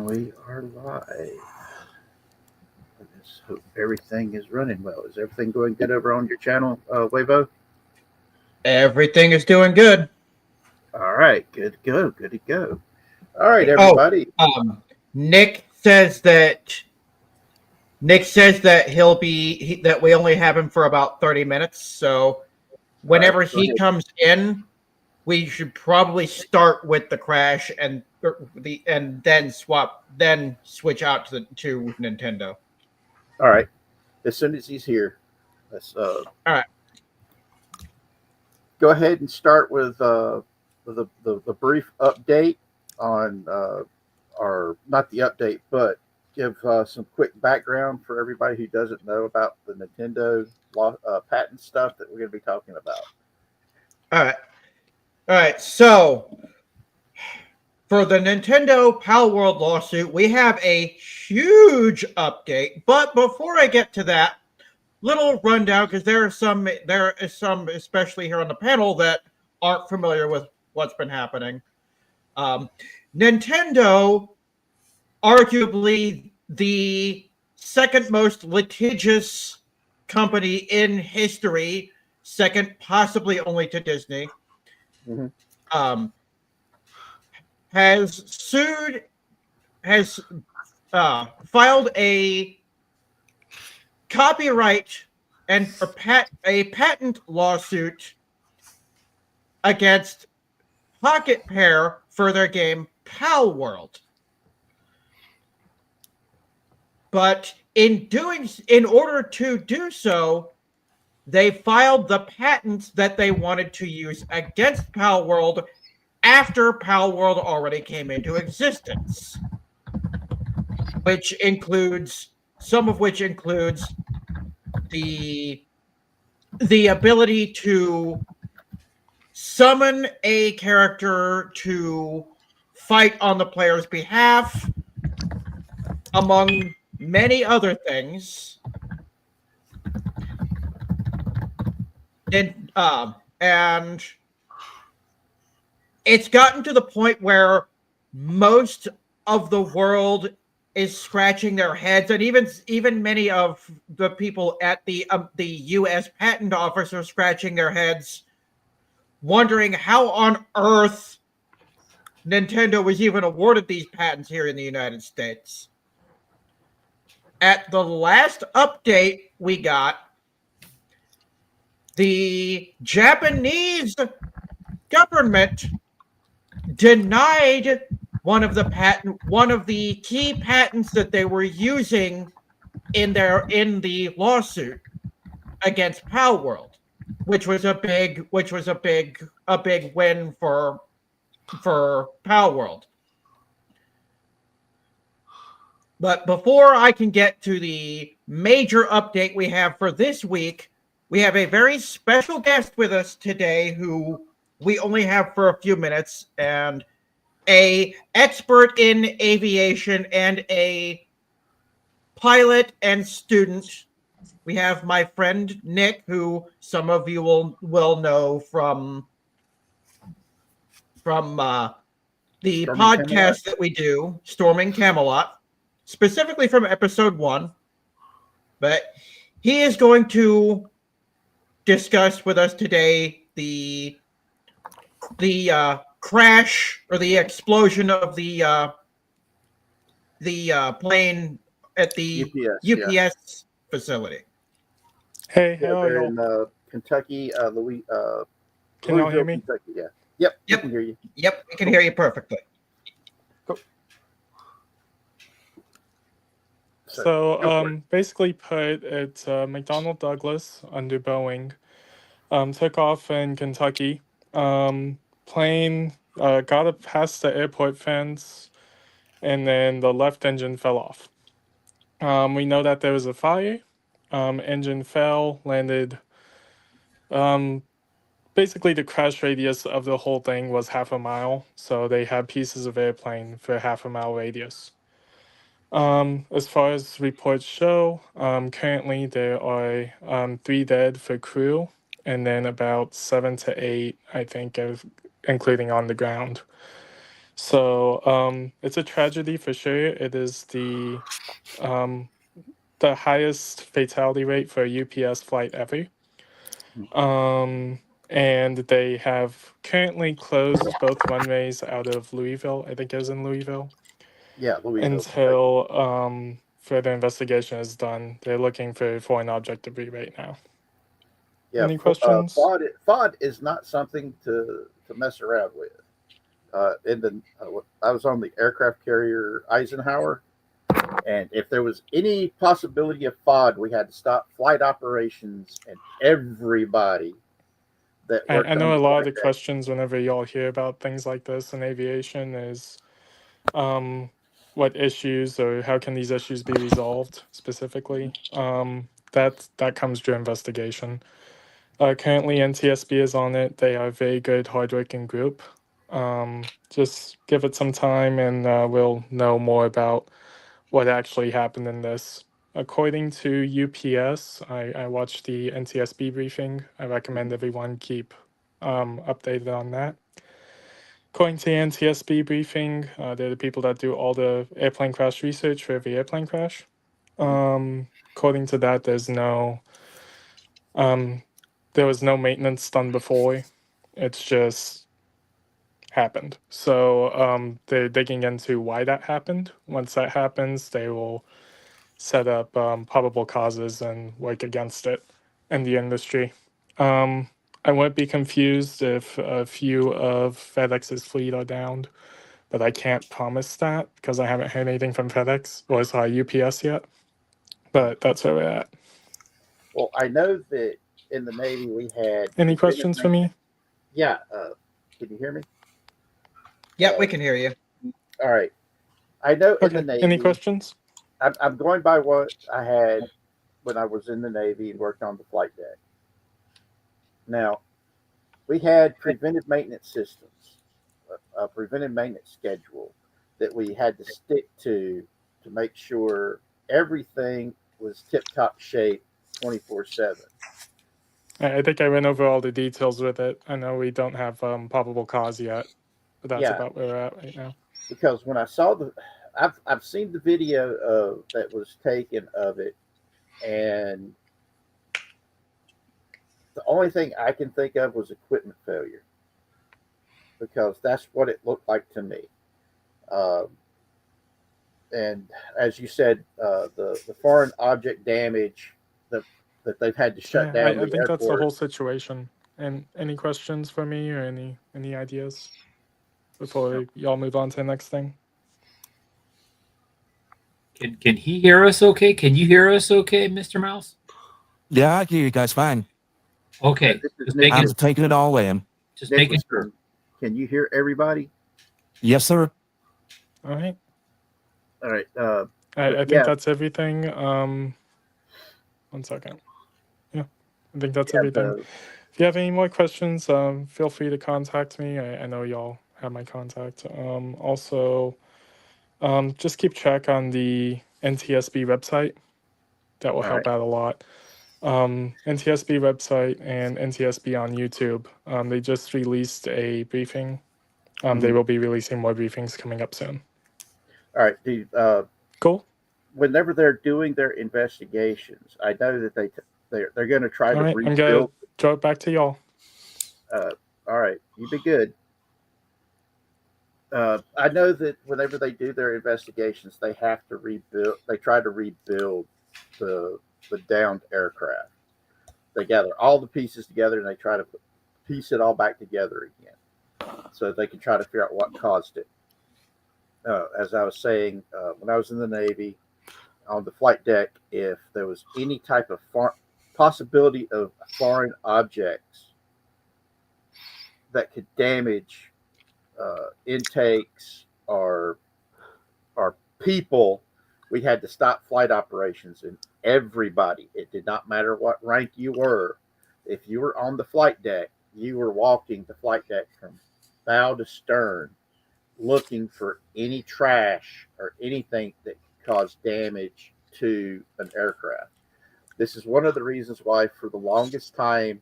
We are live. I just hope everything is running well. Is everything going good over on your channel, Wavo? Everything is doing good. All right, good to go, good to go. All right, Oh, everybody. um, Nick says that that we only have him for about 30 minutes. So All right, whenever go he ahead. comes in, we should probably start with the crash and then switch out to Nintendo. All right. As soon as he's here, let's All right. go ahead and start with the brief update on our not the update, but give some quick background for everybody who doesn't know about the Nintendo patent stuff that we're going to be talking about. All right. All right. So for the Nintendo Pal World lawsuit, we have a huge update. But before I get to that, little rundown because there is some, especially here on the panel, that aren't familiar with what's been happening. Um, Nintendo, arguably the second most litigious company in history, second possibly only to Disney, Mm-hmm. um, has sued has filed a copyright and a patent lawsuit against Pocket Pair for their game Pal World. But in order to do so, they filed the patents that they wanted to use against Pal World after Pal World already came into existence, which includes the the ability to summon a character to fight on the player's behalf, among many other things. And it's gotten to the point where most of the world is scratching their heads, and even many of the people at the U.S. Patent Office are scratching their heads, wondering how on earth Nintendo was even awarded these patents here in the United States. At the last update we got, the Japanese government denied one of the key patents that they were using in the lawsuit against Pal World, which was a big win for Pal World. But before I can get to the major update we have for this week, we have a very special guest with us today who we only have for a few minutes, and a expert in aviation and a pilot and student. We have my friend Nick, who some of you will know from the Storming Camelot. podcast that we do, Storming Camelot, specifically from episode 1. But he is going to discuss with us today the crash or the explosion of the plane at the UPS facility. Hey, Yeah, how are they're y'all? in Kentucky, Can y'all hear Louisville, me? Kentucky. Yeah. Yep. We Yep. can hear you. Yep, we can hear you perfectly. So, basically put, it's McDonnell Douglas under Boeing. Took off in Kentucky. Plane got up past the airport fence, and then the left engine fell off. We know that there was a fire. Engine fell, landed. Basically, the crash radius of the whole thing was half a mile, so they had pieces of airplane for half a mile radius. As far as reports show, currently there are 3 dead for crew, and then about 7 to 8, I think, including on the ground. So it's a tragedy for sure. It is um, the highest fatality rate for a UPS flight ever. And they have currently closed both runways out of Louisville. I think it was in Louisville. Yeah, Louisville. Until further investigation is done. They're looking for foreign object debris right now. Yeah, Any questions? FOD is not something to mess around with. I was on the aircraft carrier Eisenhower, and if there was any possibility of FOD, we had to stop flight operations and everybody that I worked on know the a lot flight of the deck. questions whenever y'all hear about things like this in aviation is what issues or how can these issues be resolved specifically. That comes to investigation. Currently, NTSB is on it. They are a very good, hardworking group. Just give it some time, and we'll know more about what actually happened in this. According to UPS, I watched the NTSB briefing. I recommend everyone keep updated on that. According to the NTSB briefing, they're the people that do all the airplane crash research for every airplane crash. According to that, um, there was no maintenance done before. It's just happened. So they're digging into why that happened. Once that happens, they will set up probable causes and work against it in the industry. I won't be confused if a few of FedEx's fleet are downed, but I can't promise that because I haven't heard anything from FedEx or UPS yet. But that's where we're at. Well, I know that in the Navy we had Any preventive questions for me? maintenance. Yeah, can you hear me? Yeah, we can hear you. All right. I know in the Okay. Any Navy, questions? I'm going by what I had when I was in the Navy and worked on the flight deck. Now, we had preventive maintenance systems, a preventive maintenance schedule that we had to stick to make sure everything was tip top shape 24/7. I think I went over all the details with it. I know we don't have probable cause yet, but that's Yeah, about where we're at right now. because when I saw I've seen the video of that was taken of it, and the only thing I can think of was equipment failure because that's what it looked like to me. Um, and as you said, the foreign object damage that that they've had to shut Yeah, down I the think that's the airport. whole situation. And any questions for me or any ideas before y'all move on to the next thing? Can he hear us okay? Can you hear us okay, Mr. Mouse? Yeah, I hear you guys fine. Okay. This is Just making I'm taking it all in. just making Nicholas. sure. Can you hear everybody? Yes, sir. All right. All right. I think Yeah, that's everything. 1 second. Yeah, I think that's yeah. everything. If you have any more questions, feel free to contact me. I know y'all have my contact. Also, just keep track on the NTSB website. That will All help right. out a lot. NTSB website and NTSB on YouTube. They just released a briefing. They Mhm. will be releasing more briefings coming up soon. All right. Dude, Cool. whenever they're doing their investigations, I know that they're going to try All to right, I'm gonna rebuild. throw it back to y'all. All right, you be good. I know that whenever they do their investigations, they have to rebuild. They try to rebuild the the downed aircraft. They gather all the pieces together and they try to piece it all back together again, so they can try to figure out what caused it. As I was saying, when I was in the Navy, on the flight deck, if there was any type of possibility of foreign objects that could damage intakes or people, we had to stop flight operations. And everybody, it did not matter what rank you were, if you were on the flight deck, you were walking the flight deck from bow to stern, looking for any trash or anything that could cause damage to an aircraft. This is one of the reasons why, for the longest time,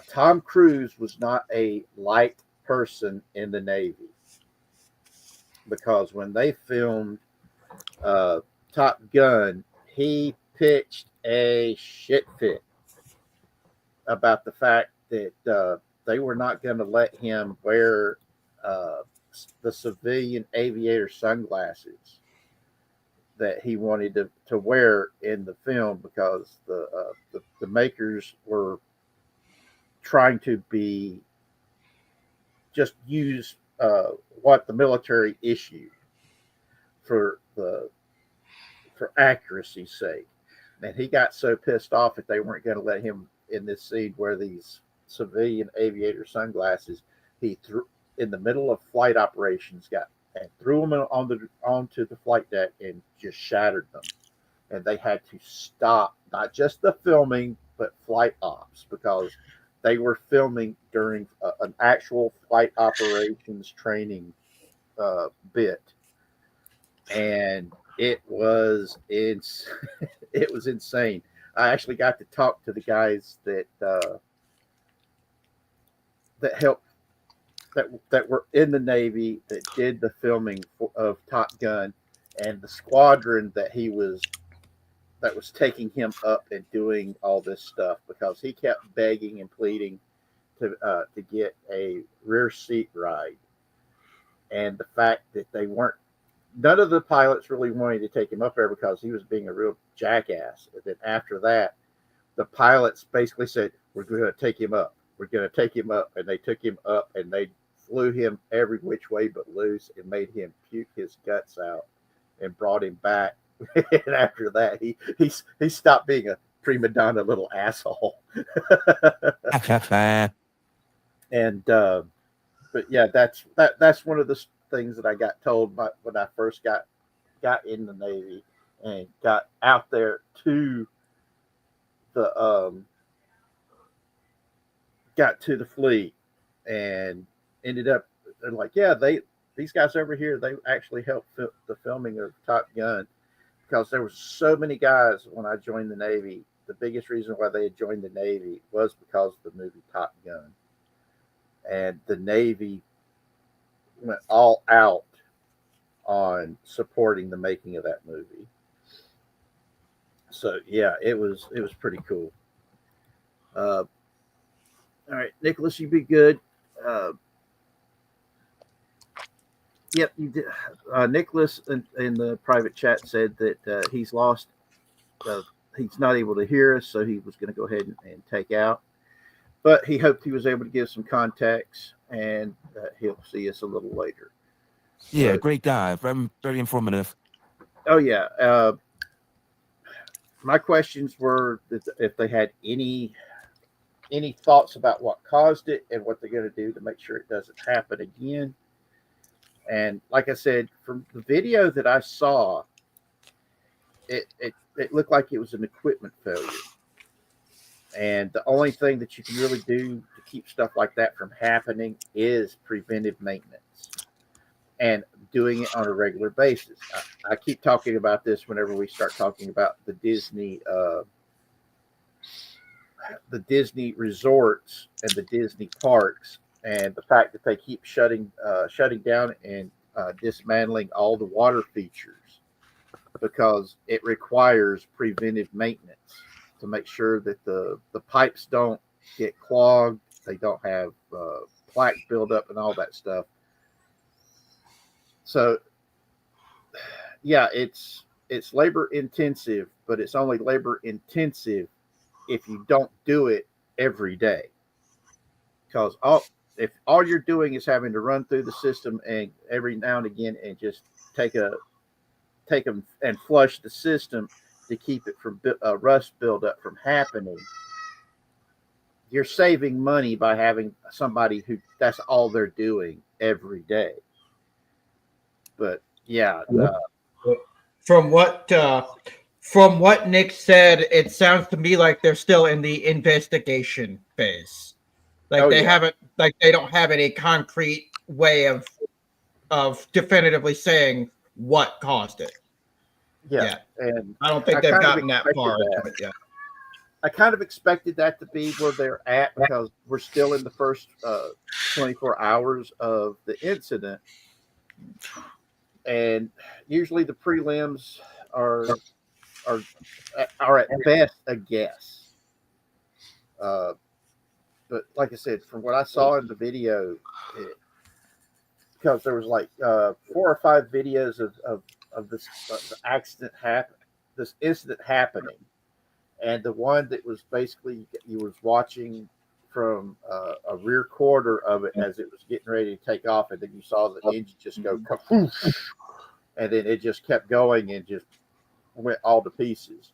Tom Cruise was not a light person in the Navy. because when they filmed Top Gun, he pitched a shit fit about the fact that they were not going to let him wear uh, the civilian aviator sunglasses that he wanted to wear in the film because the makers were trying to be just use what the military issued for the for accuracy's sake. And he got so pissed off that they weren't going to let him in this scene wear these civilian aviator sunglasses. He threw in the middle of flight operations, got and threw them onto the flight deck and just shattered them. And they had to stop not just the filming but flight ops because they were filming during an actual flight operations training bit, and it was it was insane. I actually got to talk to the guys that helped that were in the Navy that did the filming of Top Gun, and the squadron that was taking him up and doing all this stuff because he kept begging and pleading to get a rear seat ride, and the fact that none of the pilots really wanted to take him up there because he was being a real jackass. And then after that, the pilots basically said, "We're going to take him up. We're going to take him up," and they took him up and they flew him every which way but loose and made him puke his guts out and brought him back. And after that, he stopped being a prima donna little asshole. And but yeah, that's one of the things that I got told when I first got in the Navy and got out there to the got to the fleet and ended up like, yeah, these guys over here, they actually helped the filming of Top Gun because there were so many guys when I joined the Navy. The biggest reason why they had joined the Navy was because of the movie Top Gun. And the Navy went all out on supporting the making of that movie. So yeah, it was pretty cool. All right, Nicholas, you be good. Yep, you did. Nicholas in the private chat said that he's lost. He's not able to hear us, so he was going to go ahead and take out. But he hoped he was able to give some context, and he'll see us a little later. Yeah, great guy. Very, very informative. Oh yeah. My questions were if they had any thoughts about what caused it and what they're going to do to make sure it doesn't happen again. And like I said, from the video that I saw, it looked like it was an equipment failure. And the only thing that you can really do to keep stuff like that from happening is preventive maintenance and doing it on a regular basis. I keep talking about this whenever we start talking about the Disney resorts and the Disney parks, and the fact that they keep shutting down and dismantling all the water features because it requires preventive maintenance to make sure that the pipes don't get clogged, they don't have plaque buildup and all that stuff. So yeah, it's labor intensive, but it's only labor intensive if you don't do it every day. Because if all you're doing is having to run through the system and every now and again and just take them and flush the system to keep it from rust buildup from happening, you're saving money by having somebody who that's all they're doing every day. But yeah, from what Nick said, it sounds to me like they're still in the investigation phase. Like they don't have any concrete way of definitively saying what caused it. Yeah. And I don't think they've gotten that far into it yet. I kind of expected that to be where they're at because we're still in the first 24 hours of the incident. and usually the prelims are are at best a guess. Uh, but like I said, from what I saw in the video, because there was like 4 or 5 videos of this the accident happen, this incident happening, and the one that was basically you was watching from a rear quarter of it as it was getting ready to take off, and then you saw the engine just go kapoof, and then it just kept going and just went all to pieces.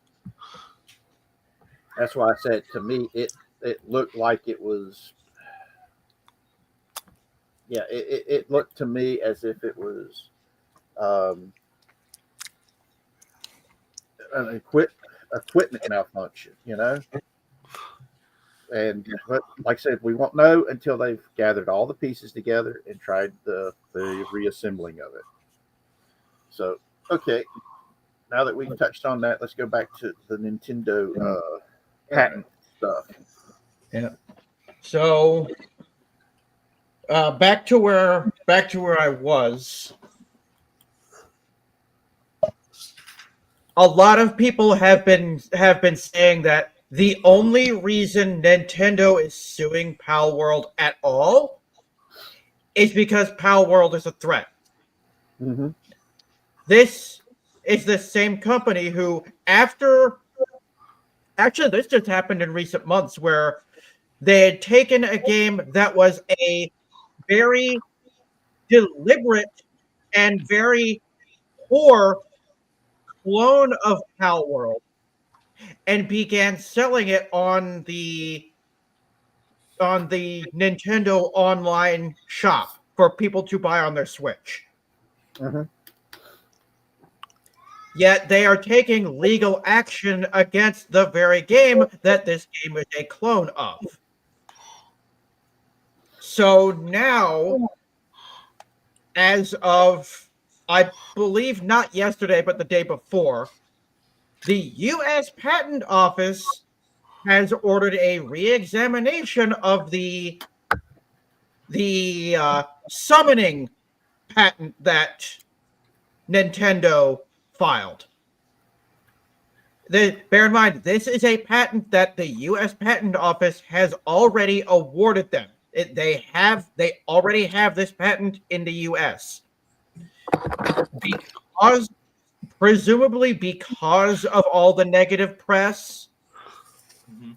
That's why I said to me it looked like it was. Yeah, it looked to me as if it was an equipment malfunction, And but like I said, we won't know until they've gathered all the pieces together and tried the reassembling of it. So, okay, now that we've touched on that, let's go back to the Nintendo patent stuff. Yeah. So back to where I was. A lot of people have been saying that the only reason Nintendo is suing Pal World at all is because Pal World is a threat. Mm-hmm. This is the same company who, actually, this just happened in recent months, where they had taken a game that was a very deliberate and very poor clone of Pal World and began selling it on the Nintendo online shop for people to buy on their Switch. Mm-hmm. Yet they are taking legal action against the very game that this game is a clone of. So now, as of, I believe not yesterday, but the day before, the U.S. Patent Office has ordered a re-examination of the summoning patent that Nintendo filed. Bear in mind, this is a patent that the U.S. Patent Office has already awarded them. They already have this patent in the U.S. Presumably because of all the negative press,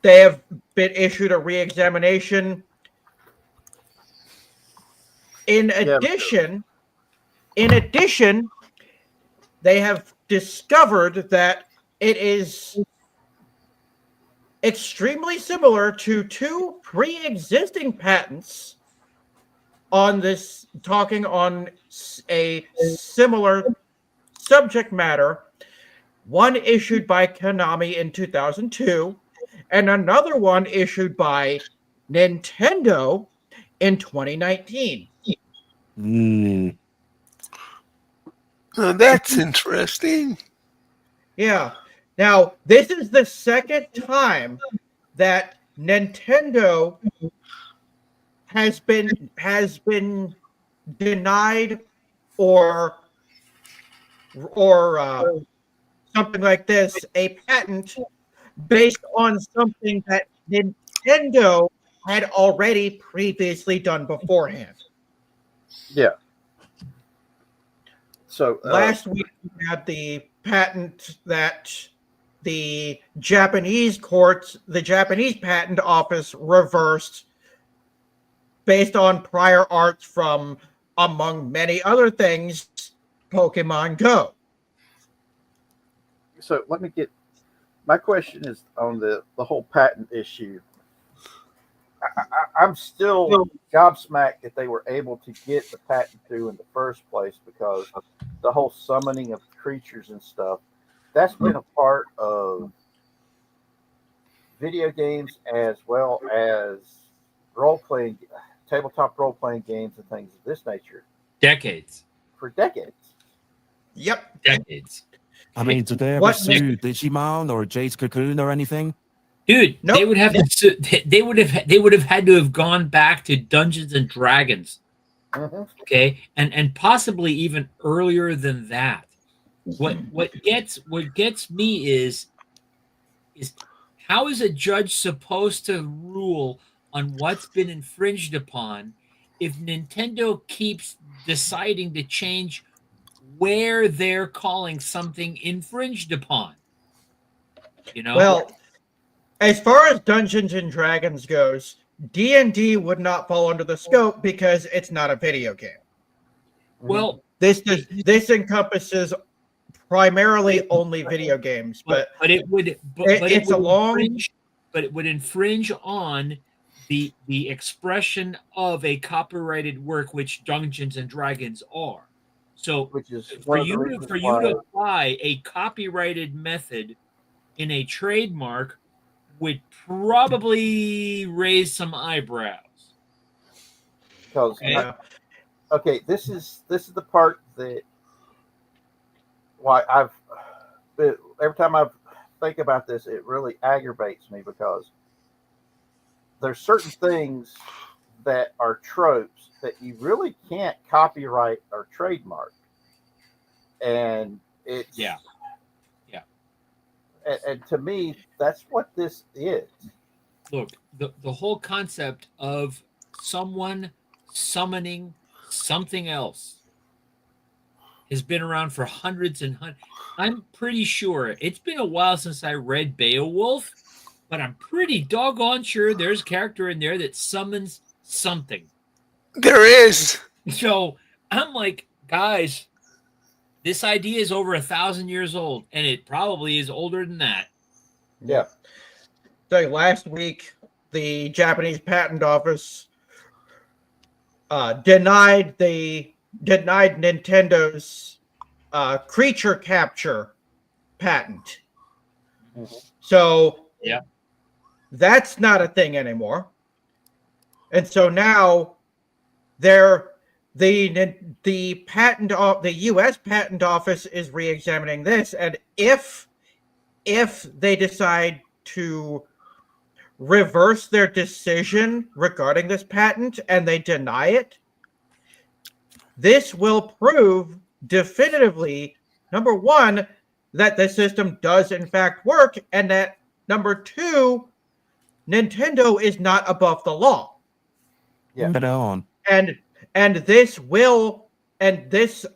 they have been issued a re-examination. In addition, they have discovered that it is extremely similar to 2 pre-existing patents on this, talking on a similar subject matter, one issued by Konami in 2002 and another one issued by Nintendo in 2019. Now that's interesting. Yeah. Now, this is the second time that Nintendo has been denied or something like this, a patent based on something that Nintendo had already previously done beforehand. Yeah. So last week we had the patent that the Japanese patent office reversed based on prior art from, among many other things, Pokemon Go. So let me get my question is on the whole patent issue. I'm still gobsmacked that they were able to get the patent through in the first place, because the whole summoning of creatures and stuff, that's been a part of video games as well as tabletop role-playing games and things of this nature. Decades. For decades. Yep. Decades. I mean, did they ever sue Digimon or Jade's Cocoon or anything? Dude, nope. they would have had to have gone back to Dungeons and Dragons Okay, and possibly even earlier than that. What gets me is how is a judge supposed to rule on what's been infringed upon if Nintendo keeps deciding to change where they're calling something infringed upon? You know? Well, as far as Dungeons and Dragons goes, D&D would not fall under the scope because it's not a video game. Well, This encompasses primarily only video games, but it would infringe on the expression of a copyrighted work, which Dungeons and Dragons are. So Which is for you to apply a copyrighted method in a trademark would probably raise some eyebrows. Because okay, this is the part that why every time I think about this, it really aggravates me because there's certain things that are tropes that you really can't copyright or trademark, and it's Yeah. And to me, that's what this is. Look, the whole concept of someone summoning something else has been around for hundreds and hundreds. I'm pretty sure it's been a while since I read Beowulf, but I'm pretty doggone sure there's a character in there that summons something. There is. So I'm like, guys, this idea is over 1,000 years old, and it probably is older than that. Yeah. So last week, the Japanese Patent Office denied Nintendo's creature capture patent. So that's not a thing anymore. And so now the U.S. Patent Office is re-examining this, and if they decide to reverse their decision regarding this patent and they deny it, this will prove definitively, number one, that the system does in fact work, and that number two, Nintendo is not above the law. Yeah. Put it on. And this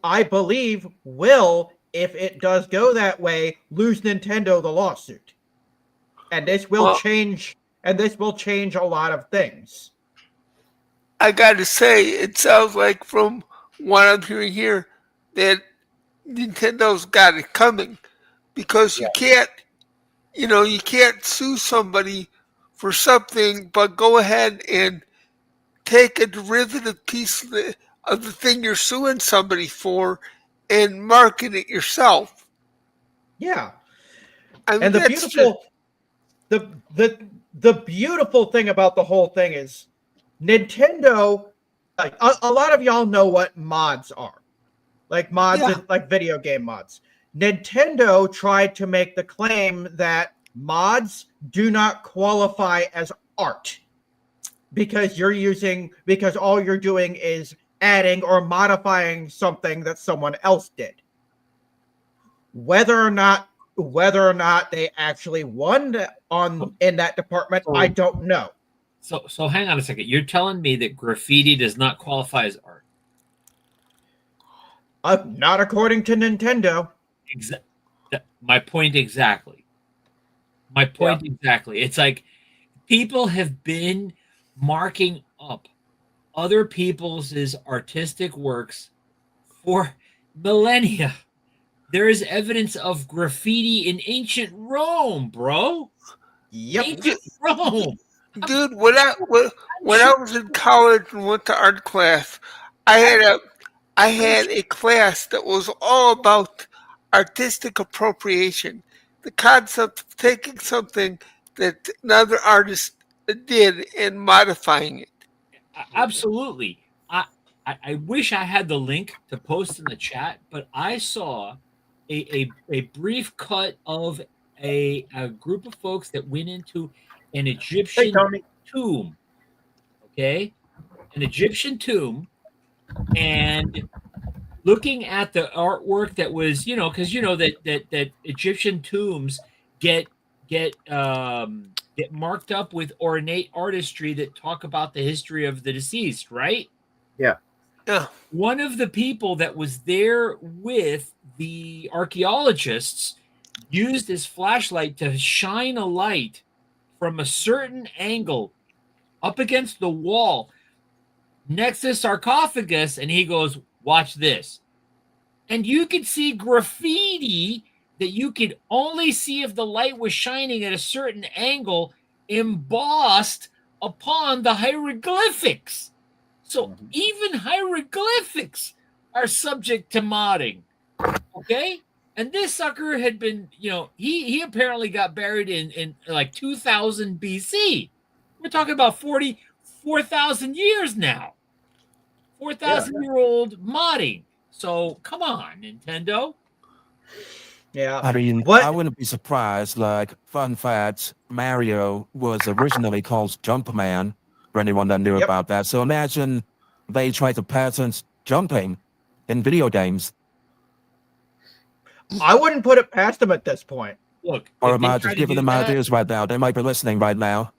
I believe will, if it does go that way, lose Nintendo the lawsuit. And this will change a lot of things. I gotta say, it sounds like from what I'm hearing here that Nintendo's got it coming, because you can't sue somebody for something, but go ahead and take a derivative piece of the thing you're suing somebody for and market it yourself. Yeah. I mean, And the beautiful thing about the whole thing is Nintendo, like a lot of y'all know what mods are. Like mods and like video game mods. Nintendo tried to make the claim that mods do not qualify as art because all you're doing is adding or modifying something that someone else did. Whether or not they actually won in that department, I don't know. So hang on a second. You're telling me that graffiti does not qualify as art? Not according to Nintendo. My point exactly. Exactly. It's like people have been marking up other people's artistic works for millennia. There is evidence of graffiti in ancient Rome, bro. Yep. Ancient Rome. Dude, when I was in college and went to art class, I had a class that was all about artistic appropriation. The concept of taking something that another artist did and modifying it. Absolutely. I wish I had the link to post in the chat, but I saw a brief cut of a group of folks that went into an Egyptian tomb. Okay? An Egyptian tomb, and looking at the artwork that was, because that Egyptian tombs get get marked up with ornate artistry that talk about the history of the deceased, right? Yeah. Yeah. One of the people that was there with the archaeologists used his flashlight to shine a light from a certain angle up against the wall next to the sarcophagus, and he goes, "Watch this." And you could see graffiti that you could only see if the light was shining at a certain angle embossed upon the hieroglyphics. So even hieroglyphics are subject to modding. Okay? And this sucker had been, he apparently got buried in like 2000 BC. We're talking about 4,000 years now. 4,000-year-old modding. So come on, Nintendo. Yeah. I mean, What? I wouldn't be surprised. Like, fun fact, Mario was originally called Jumpman, for anyone that knew Yep. about that. So imagine they tried to patent jumping in video games. I wouldn't put it past them at this point. Look, Or if am they I try just to giving do them that, ideas right now? They might be listening right now.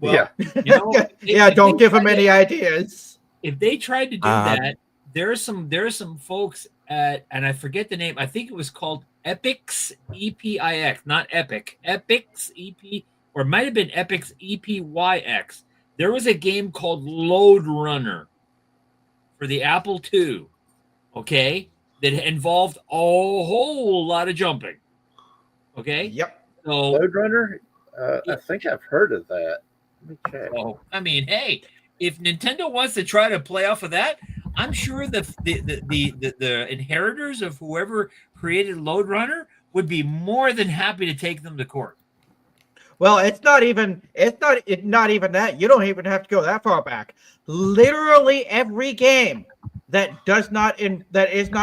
well, Yeah. Yeah, don't give them any ideas. If they tried to do Uh, that, there are some folks at, and I forget the name. I think it was called Epix EPIX, not Epic. Epix EP, or it might have been Epix EPYX. There was a game called Load Runner for the Apple II, okay, that involved a whole lot of jumping. Okay, Yep. so Load Runner. I think I've heard of that. Let me check. oh, I mean, hey, if Nintendo wants to try to play off of that, I'm sure the inheritors of whoever created Load Runner would be more than happy to take them to court. Well, it's not even that. You don't even have to go that far back. Literally every game that is not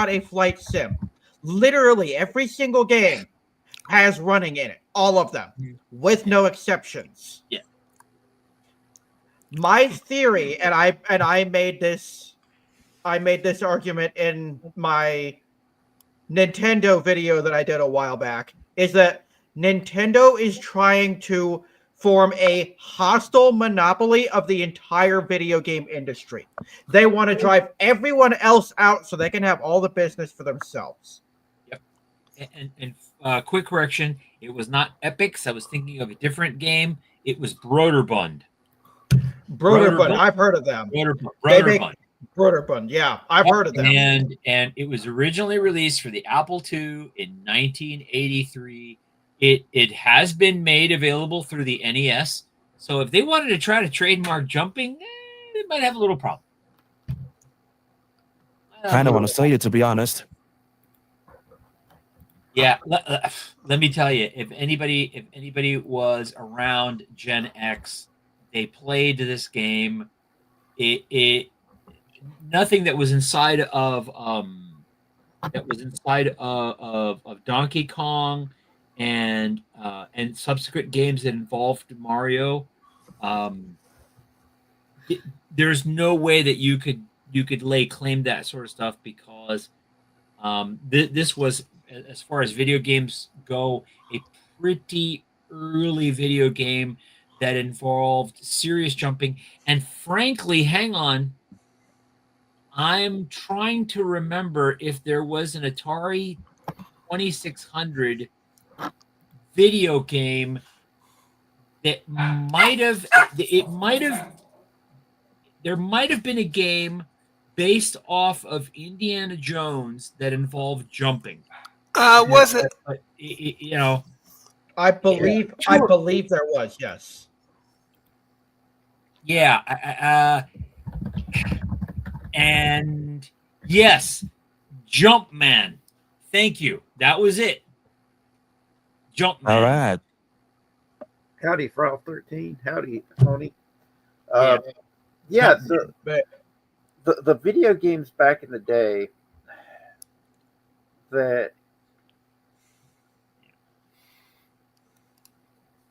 a flight sim, literally every single game has running in it. All of them, with no exceptions. Yeah. My theory, and I made this argument in my Nintendo video that I did a while back, is that Nintendo is trying to form a hostile monopoly of the entire video game industry. They want to drive everyone else out so they can have all the business for themselves. Yep. And quick correction, it was not Epix. I was thinking of a different game. It was Broderbund. Broderbund, I've heard of them. Broderbund. Broderbund, yeah, I've heard of them. And it was originally released for the Apple II in 1983. It has been made available through the NES. So if they wanted to try to trademark jumping, they might have a little problem. Kind of want to say it, to be honest. Yeah, let me tell you, if anybody was around Gen X, they played this game. It nothing that was inside of Donkey Kong and subsequent games that involved Mario. There's no way that you could lay claim to that sort of stuff, because this was, as far as video games go, a pretty early video game that involved serious jumping. And frankly, hang on, I'm trying to remember if there was an Atari 2600 video game that there might have been a game based off of Indiana Jones that involved jumping. Was it? But, I believe there was, yes. Yeah, and yes, Jumpman. Thank you. That was it. Jumpman. All right. Howdy, Frog 13. Howdy, Tony. Yeah. Yeah, the video games back in the day that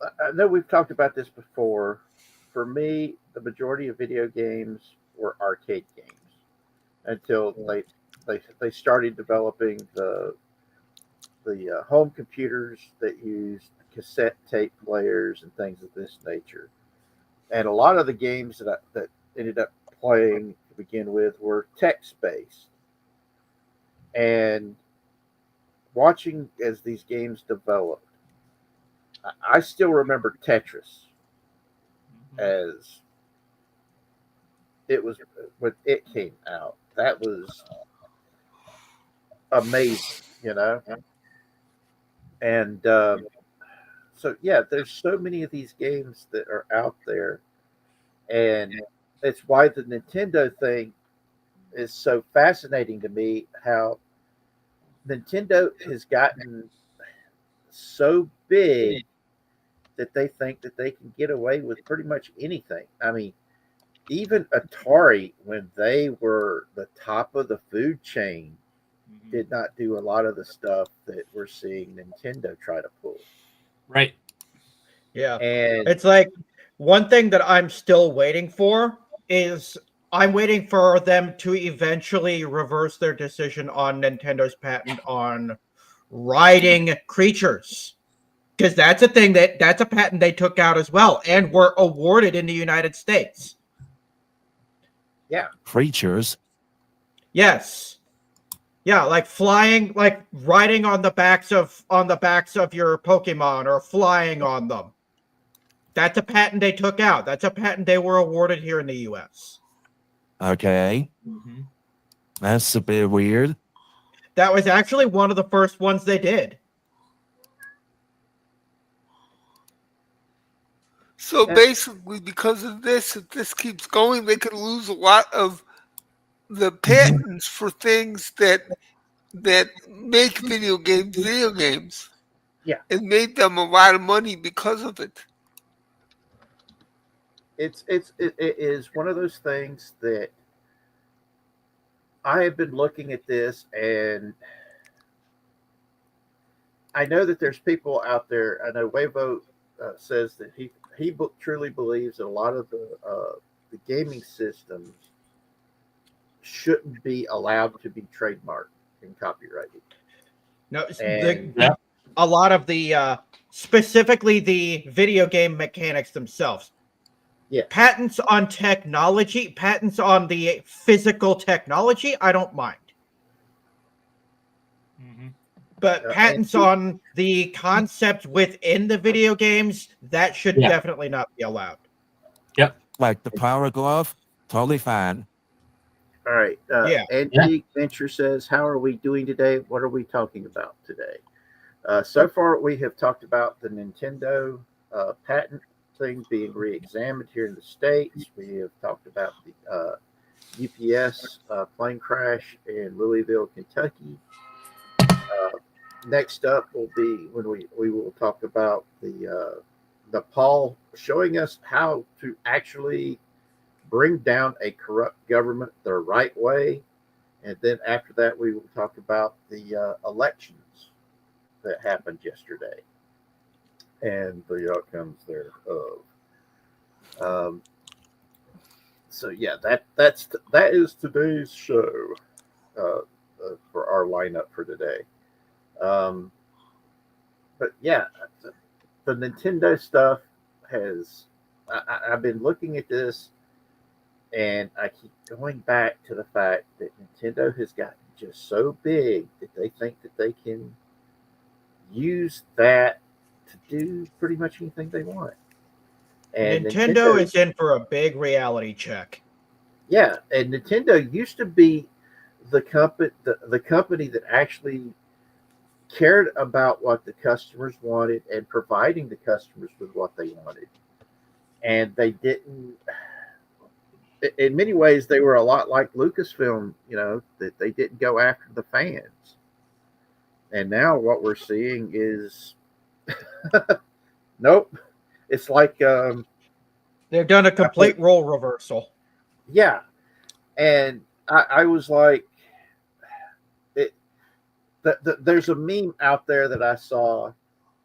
I know we've talked about this before. For me, the majority of video games were arcade games. until they started developing the home computers that used cassette tape players and things of this nature. And a lot of the games that ended up playing to begin with were text based. And watching as these games developed, I still remember Tetris as it was when it came out. That was amazing, you know. And so yeah, there's so many of these games that are out there, and it's why the Nintendo thing is so fascinating to me. How Nintendo has gotten so big that they think that they can get away with pretty much anything. I mean, even Atari, when they were the top of the food chain, did not do a lot of the stuff that we're seeing Nintendo try to pull. Right. Yeah. And It's like one thing that I'm still waiting for is I'm waiting for them to eventually reverse their decision on Nintendo's patent on riding creatures. Because that's a thing that's a patent they took out as well and were awarded in the United States. yeah, Creatures. Yes. Yeah, like flying, like riding on the backs of your Pokemon or flying on them. That's a patent they took out. That's a patent they were awarded here in the US. Okay. Mm-hmm. That's a bit weird. That was actually one of the first ones they did. So basically, because of this, if this keeps going, they could lose a lot of the patents for things that make video games, yeah. and made them a lot of money because of it. It is one of those things that I have been looking at this, and I know that there's people out there. I know Wavo says that he truly believes that a lot of the gaming systems shouldn't be allowed to be trademarked and copyrighted. No, And a lot of the specifically the video game mechanics themselves. yeah, Patents on technology, patents on the physical technology, I don't mind. Mm-hmm. But patents on the concept within the video games, that should definitely not be allowed. Yep. Like the Power Glove, totally fine. all right. Yeah. Antique Venture says, "How are we doing today? What are we talking about today?" So far, we have talked about the Nintendo patent thing being re-examined here in the States. We have talked about the UPS plane crash in Louisville, Kentucky. Next up will be when we will talk about the Paul showing us how to actually bring down a corrupt government the right way. And then after that, we will talk about the elections that happened yesterday and the outcomes thereof. So yeah, that is today's show for our lineup for today. But yeah, the Nintendo stuff has. I've been looking at this, and I keep going back to the fact that Nintendo has gotten just so big that they think that they can use that to do pretty much anything they want. And Nintendo is in for a big reality check. Yeah, and Nintendo used to be the company that actually cared about what the customers wanted and providing the customers with what they wanted. And they didn't, in many ways, they were a lot like Lucasfilm, that they didn't go after the fans. And now what we're seeing is, nope. It's like they've done a complete role reversal. Yeah, and I was like, there's a meme out there that I saw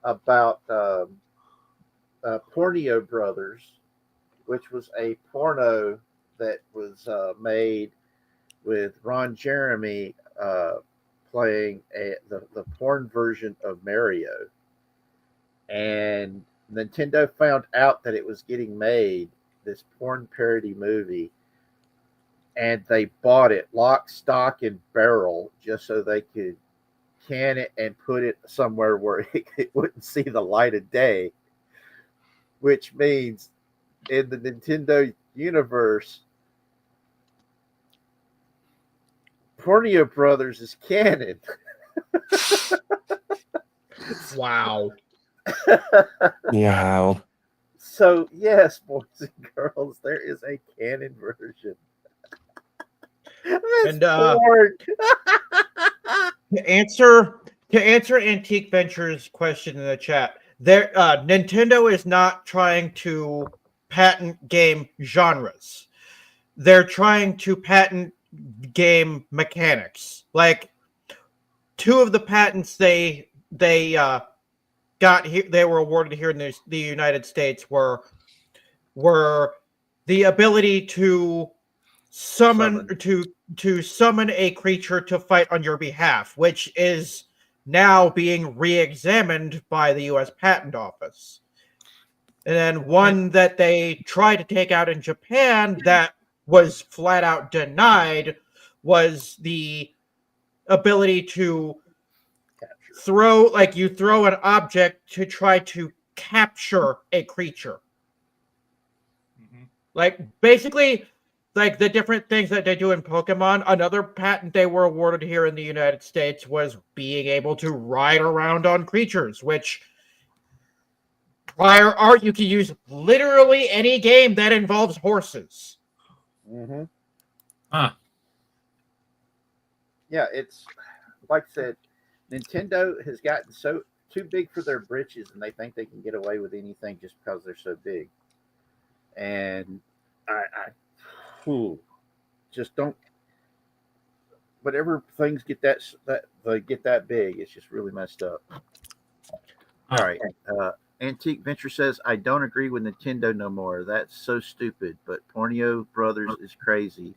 about Porneo Brothers, which was a porno that was made with Ron Jeremy playing the porn version of Mario, and Nintendo found out that it was getting made, this porn parody movie, and they bought it lock, stock, and barrel just so they could can it and put it somewhere where it wouldn't see the light of day, which means in the Nintendo universe, Pornio Brothers is canon. Wow. Yeah. So, yes, boys and girls, there is a canon version. That's And porn. to answer Antique Ventures' question in the chat, Nintendo is not trying to patent game genres. They're trying to patent game mechanics. Like two of the patents they got here, they were awarded here in the United States were the ability to summon a creature to fight on your behalf, which is now being re-examined by the U.S. Patent Office. And then one that they tried to take out in Japan that was flat out denied was the ability to throw an object to try to capture a creature. Like basically like the different things that they do in Pokemon. Another patent they were awarded here in the United States was being able to ride around on creatures, which prior art you could use literally any game that involves horses. Mm-hmm. Huh. Yeah, it's like I said, Nintendo has gotten so too big for their britches, and they think they can get away with anything just because they're so big. And just don't. Whatever things get that they get that big, it's just really messed up. All right. Antique Venture says, I don't agree with Nintendo no more. That's so stupid. But Pornio Brothers is crazy.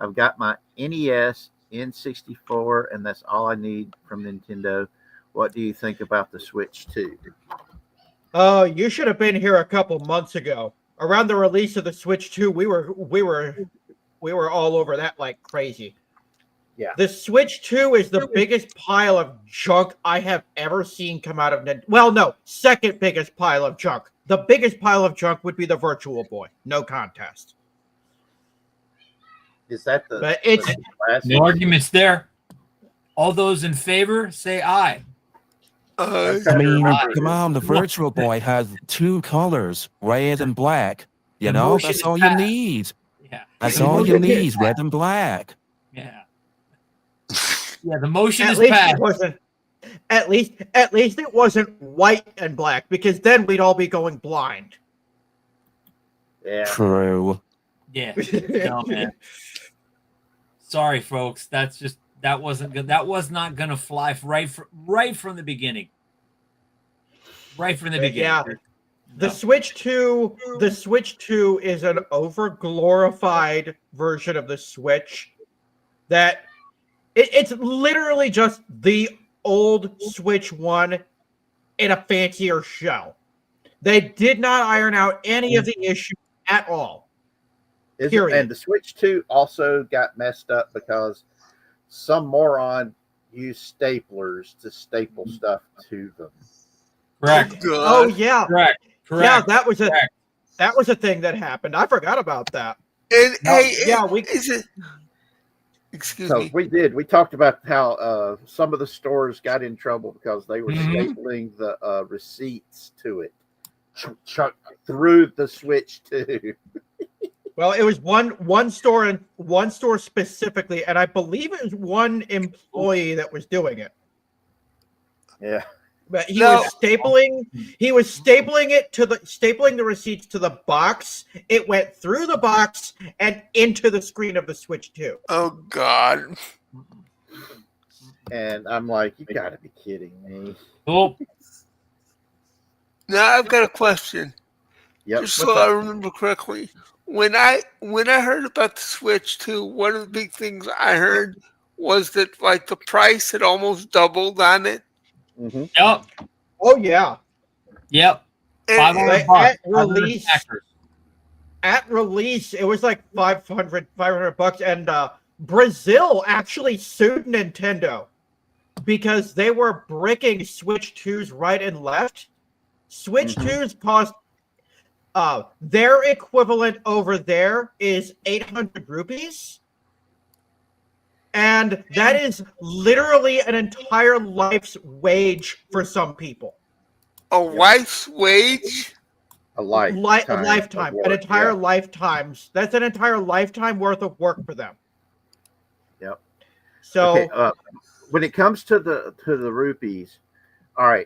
I've got my NES, N64, and that's all I need from Nintendo. What do you think about the Switch 2? Oh, you should have been here a couple months ago. Around the release of the Switch 2, we were all over that like crazy. Yeah. The Switch 2 is the biggest pile of junk I have ever seen come out of Well, no, second biggest pile of junk. The biggest pile of junk would be the Virtual Boy. No contest. Is that the? But it's No arguments there. All those in favor, say aye. I mean, come on, the Virtual Boy has two colors, red and black. You know, Emotion that's is all you bad. need. Yeah. That's all you need, red and black. Yeah. Yeah, the motion at is least bad. it wasn't. At least it wasn't white and black, because then we'd all be going blind. Yeah. True. Yeah. No, man. Sorry, folks. That's just that wasn't good. That was not gonna fly right from the beginning. Right from the beginning. Yeah. No. The Switch 2 is an over-glorified version of the Switch that it's literally just the old Switch 1 in a fancier shell. They did not iron out any of the issues at all. Period. And the Switch 2 also got messed up because some moron used staplers to staple stuff to them. Correct. Oh yeah. Correct. Yeah, that was a thing that happened. I forgot about that. And excuse So me. we talked about how some of the stores got in trouble because they were stapling the receipts to it through the Switch 2. Well, it was one store specifically, and I believe it was one employee that was doing it. Yeah. But he was stapling the receipts to the box. It went through the box and into the screen of the Switch 2. Oh God. And I'm like, you gotta be kidding me. Oh, Now I've got a question. Yep. Just so I remember correctly. when I heard about the Switch 2, one of the big things I heard was that like the price had almost doubled on it. Mm-hmm. Yep. Oh yeah. Yep. And, 500 Like, bucks. at release, 500 factors. at release, it was like 500 bucks, and Brazil actually sued Nintendo because they were bricking Switch 2s right and left. Switch Mhm. 2s cost their equivalent over there is 800 rupees. And that is literally an entire life's wage for some people. a wife's wage. A A lifetime. lifetime, of an work, entire yeah. lifetime's. That's an entire lifetime worth of work for them. Yep. So Okay. When it comes to the rupees, all right.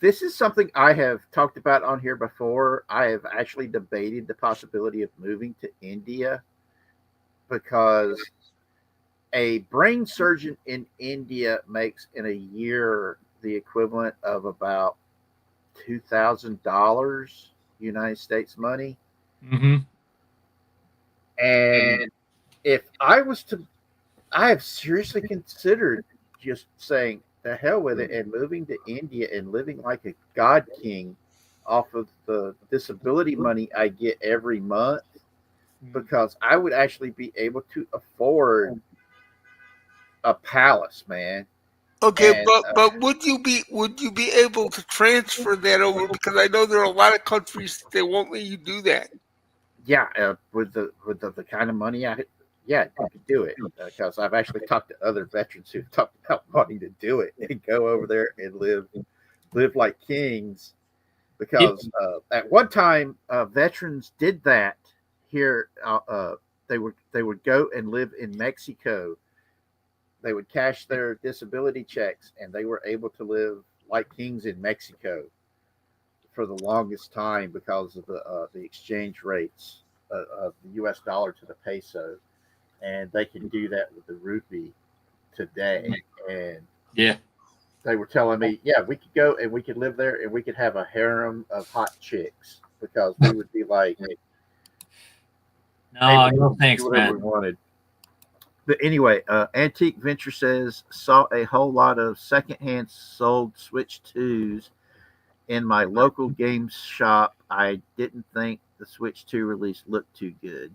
This is something I have talked about on here before. I have actually debated the possibility of moving to India because a brain surgeon in India makes in a year the equivalent of about $2,000 United States money. Mm-hmm. And if I was to, I have seriously considered just saying the hell with it and moving to India and living like a god king off of the disability money I get every month because I would actually be able to afford a palace, man. Okay, And but would you be able to transfer that over? Because I know there are a lot of countries that won't let you do that. yeah, with the kind of money yeah, you could do it because I've actually talked to other veterans who've talked about wanting to do it and go over there and live like kings. Because at one time, veterans did that here. They would go and live in Mexico. They would cash their disability checks, and they were able to live like kings in Mexico for the longest time because of the exchange rates of the U.S. dollar to the peso, and they can do that with the rupee today. And Yeah. they were telling me, yeah, we could go and we could live there and we could have a harem of hot chicks because we would be like, No, able no to thanks, do whatever man. we wanted. But anyway, Antique Venture says saw a whole lot of secondhand sold Switch 2s in my local game shop. I didn't think the Switch 2 release looked too good.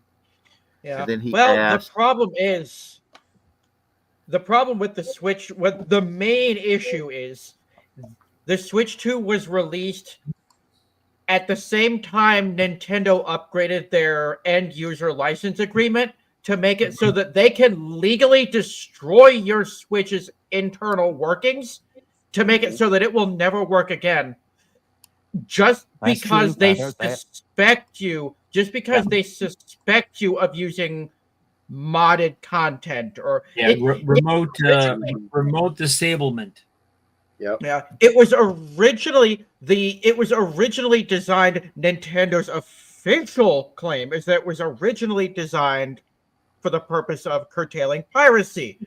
yeah. And then he Well, asked, the problem with the Switch, what the main issue is, the Switch 2 was released at the same time Nintendo upgraded their end user license agreement to make it so that they can legally destroy your Switch's internal workings to make it so that it will never work again. Just That's because true. I they heard that. suspect you, of using modded content or Yeah, remote disablement. yep, yeah, it was originally designed. Nintendo's official claim is that it was originally designed for the purpose of curtailing piracy.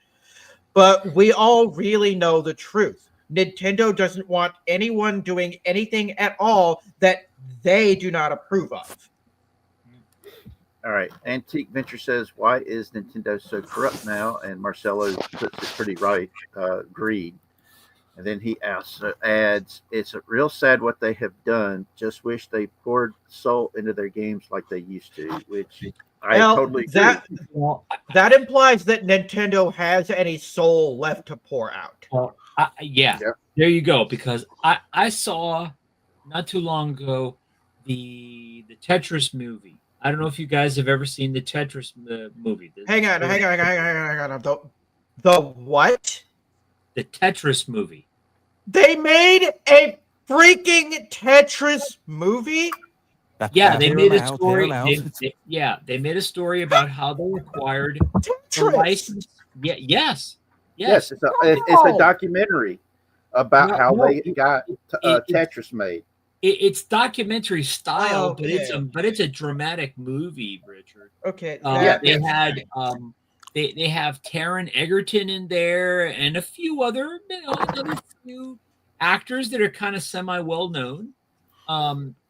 But we all really know the truth. Nintendo doesn't want anyone doing anything at all that they do not approve of. all right. Antique Venture says, why is Nintendo so corrupt now? And Marcelo puts it pretty right. Greed. And then he adds, it's real sad what they have done. Just wish they poured soul into their games like they used to, which I totally agree. That implies that Nintendo has any soul left to pour out. Well, yeah, Yep. there you go. Because I saw not too long ago the Tetris movie. I don't know if you guys have ever seen the Tetris movie. Hang on. The what? The Tetris movie. They made a freaking Tetris movie? Yeah, they Hear made 'em a out, story. hear 'em out. They made a story about how they acquired the Tetris. license. Yeah, yes. Yes, it's a documentary about No, how no, they got Tetris made. It's documentary style, Okay. but it's a dramatic movie, Richard. Okay. They had they have Taron Egerton in there and a few other another few actors that are kind of semi well known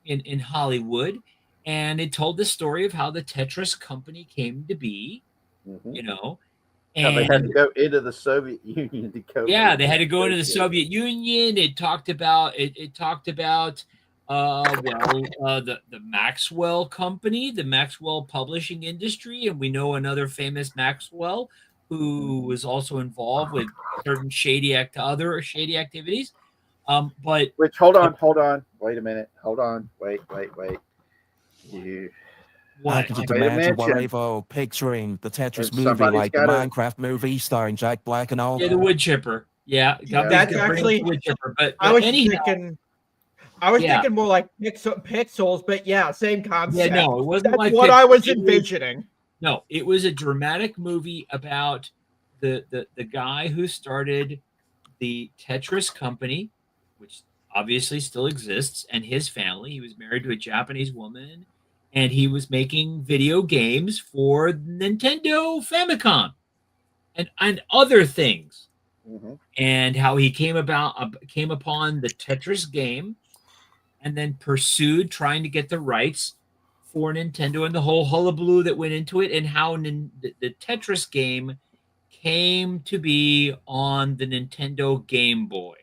in Hollywood, and it told the story of how the Tetris company came to be, Mhm. you know, How they had to and go into the Soviet Union to go. yeah, they had to go into the Soviet Union. It talked about the Maxwell company, the Maxwell publishing industry, and we know another famous Maxwell who was also involved with certain other shady activities. But Which hold on, wait a minute, hold on, wait. You I what? can just made a imagine mention, Whatever picturing the Tetris and movie, somebody's like the got to. Minecraft movie starring Jack Black and all. Yeah, the wood chipper. Yeah, Yeah. company's That's gonna bring up actually. the wood chipper. But I was anyhow, thinking. I was yeah, thinking more like pixels, but yeah, same concept. yeah, no, it wasn't That's like what Pixar. I was It was envisioning. No, it was a dramatic movie about the guy who started the Tetris company, which obviously still exists, and his family. He was married to a Japanese woman, and he was making video games for Nintendo Famicom and other things. Mhm. And how he came upon the Tetris game, and then pursued trying to get the rights for Nintendo and the whole hullabaloo that went into it, and how the Tetris game came to be on the Nintendo Game Boy.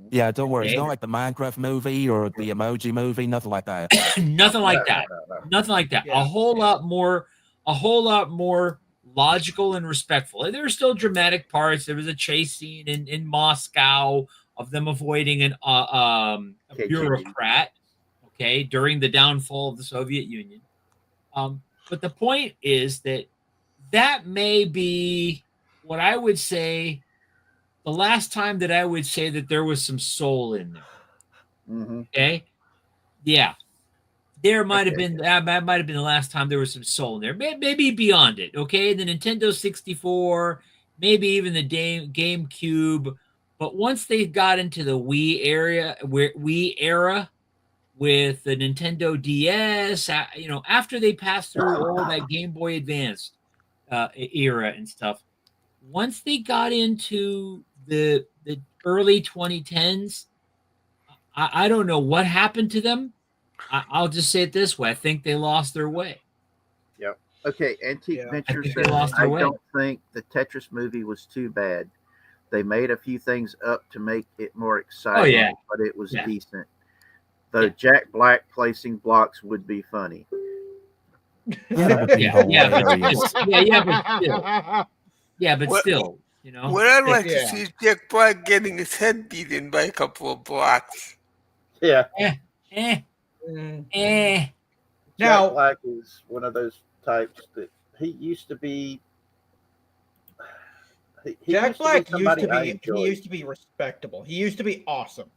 Mhm. Yeah, don't worry. It's Okay? not like the Minecraft movie or the Emoji movie, nothing like that. Nothing No, like that. no. Nothing like that. Yeah. A whole lot more logical and respectful. There were still dramatic parts. There was a chase scene in Moscow of them avoiding a KGB. bureaucrat. Okay, during the downfall of the Soviet Union. But the point is that may be what I would say the last time that I would say that there was some soul in there. Mm-hmm. Okay, yeah, there might have Okay. been that might have been the last time there was some soul in there. Maybe beyond it. Okay, the Nintendo 64, maybe even the GameCube. But once they got into the Wii era with the Nintendo DS, after they passed through all that Game Boy Advance era and stuff, once they got into the early 2010s, I don't know what happened to them. I'll just say it this way: I think they lost their way. Yep. Okay, Antique Yeah. I Ventures think they says, lost their I way. don't think the Tetris movie was too bad. They made a few things up to make it more exciting, yeah. but it was Yeah. decent. Though Yeah. Jack Black placing blocks would be funny. That would be Yeah, but hilarious. but What- still, What I'd like to Yeah. see is Jack Black getting his head beaten by a couple of blocks. Yeah. eh, Mm. eh. Now- Jack Black is one of those types that he used to be. He Jack used Black to be somebody I he enjoyed. used to be respectable. He used to be awesome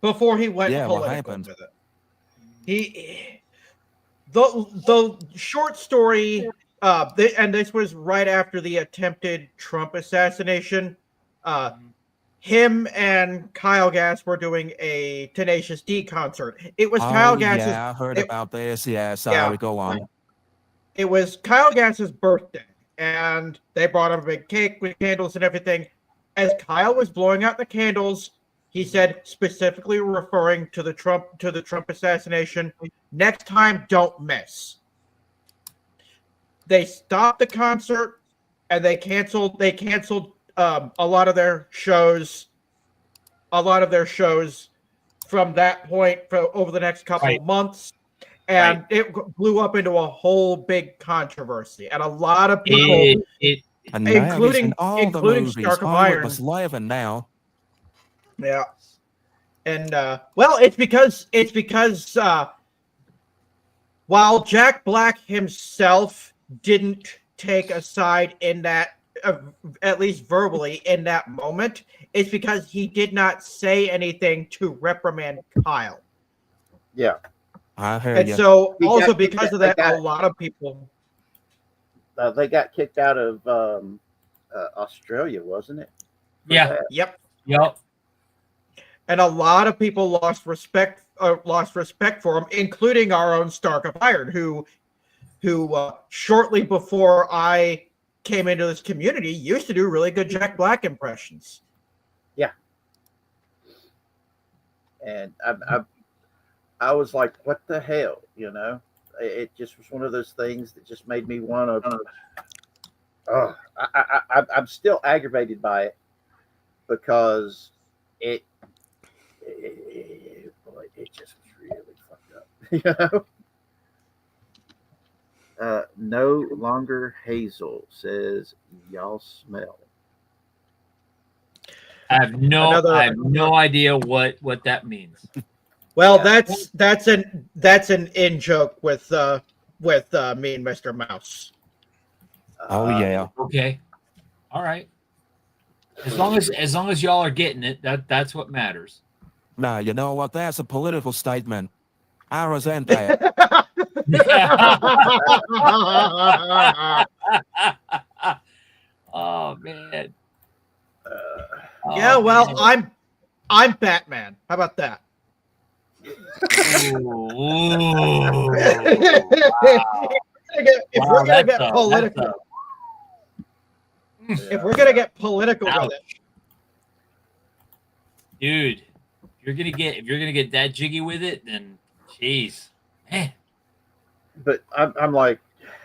before he went Yeah, what political happened? with it. The short story, and this was right after the attempted Trump assassination. Him and Kyle Gass were doing a Tenacious D concert. It was Kyle Gass's. Yeah, I heard about this. Yeah, sorry, Yeah. go on. It was Kyle Gass's birthday, and they brought him a big cake with candles and everything. As Kyle was blowing out the candles, he said, specifically referring to the Trump assassination, "Next time, don't miss." They stopped the concert, and they canceled a lot of their shows. From that point for over the next couple Right. of months. And it blew up into a whole big controversy, and a lot of people, And now he's including in all the including movies. Stark of Hollywood Iron. was living now. Yeah, and well, it's because while Jack Black himself didn't take a side in that, at least verbally in that moment, it's because he did not say anything to reprimand Kyle. Yeah. I heard And you. so, He also got- because of they that, got- a lot of people. They got kicked out of Australia, wasn't it? For Yeah. that? Yep. And a lot of people lost respect for him, including our own Stark of Iron, who shortly before I came into this community used to do really good Jack Black impressions. And I was like, what the hell, you know? It just was one of those things that just made me want to. Oh, I'm still aggravated by it because it, boy, it just was really fucked up, you know. No longer Hazel says y'all smell. I have no idea what that means. Well, Yeah. that's an in joke with me and Mr. Mouse. Oh yeah. Okay. All right. As long as y'all are getting it, that's what matters. Now you know what? That's a political statement. I resent that. Oh man. Oh, Yeah, well, man. I'm Batman. How about that? Ooh. If we're gonna get That's political, if we're gonna get political Ouch. with it, Dude, if you're gonna get that jiggy with it, then jeez, man. But I'm like,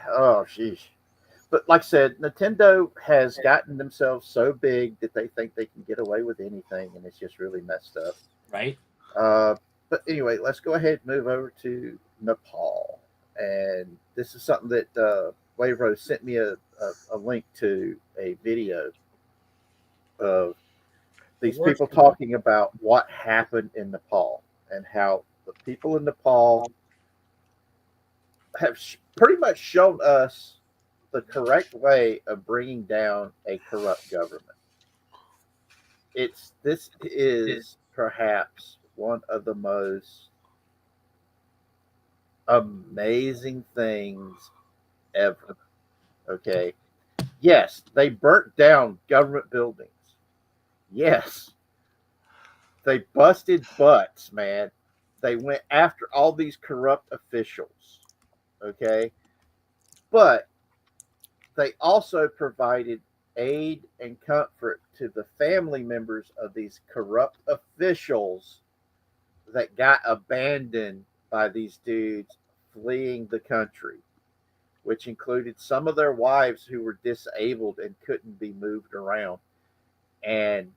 oh, sheesh. But like I said, Nintendo has gotten themselves so big that they think they can get away with anything, and it's just really messed up. Right? Uh, but anyway, let's go ahead and move over to Nepal. And this is something that Wave Rose sent me a link to a video of these people talking about what happened in Nepal and how the people in Nepal have pretty much shown us the correct way of bringing down a corrupt government. This is perhaps one of the most amazing things ever. Okay. Yes, they burnt down government buildings. Yes. They busted butts, man. They went after all these corrupt officials. Okay. But they also provided aid and comfort to the family members of these corrupt officials that got abandoned by these dudes fleeing the country, which included some of their wives who were disabled and couldn't be moved around. And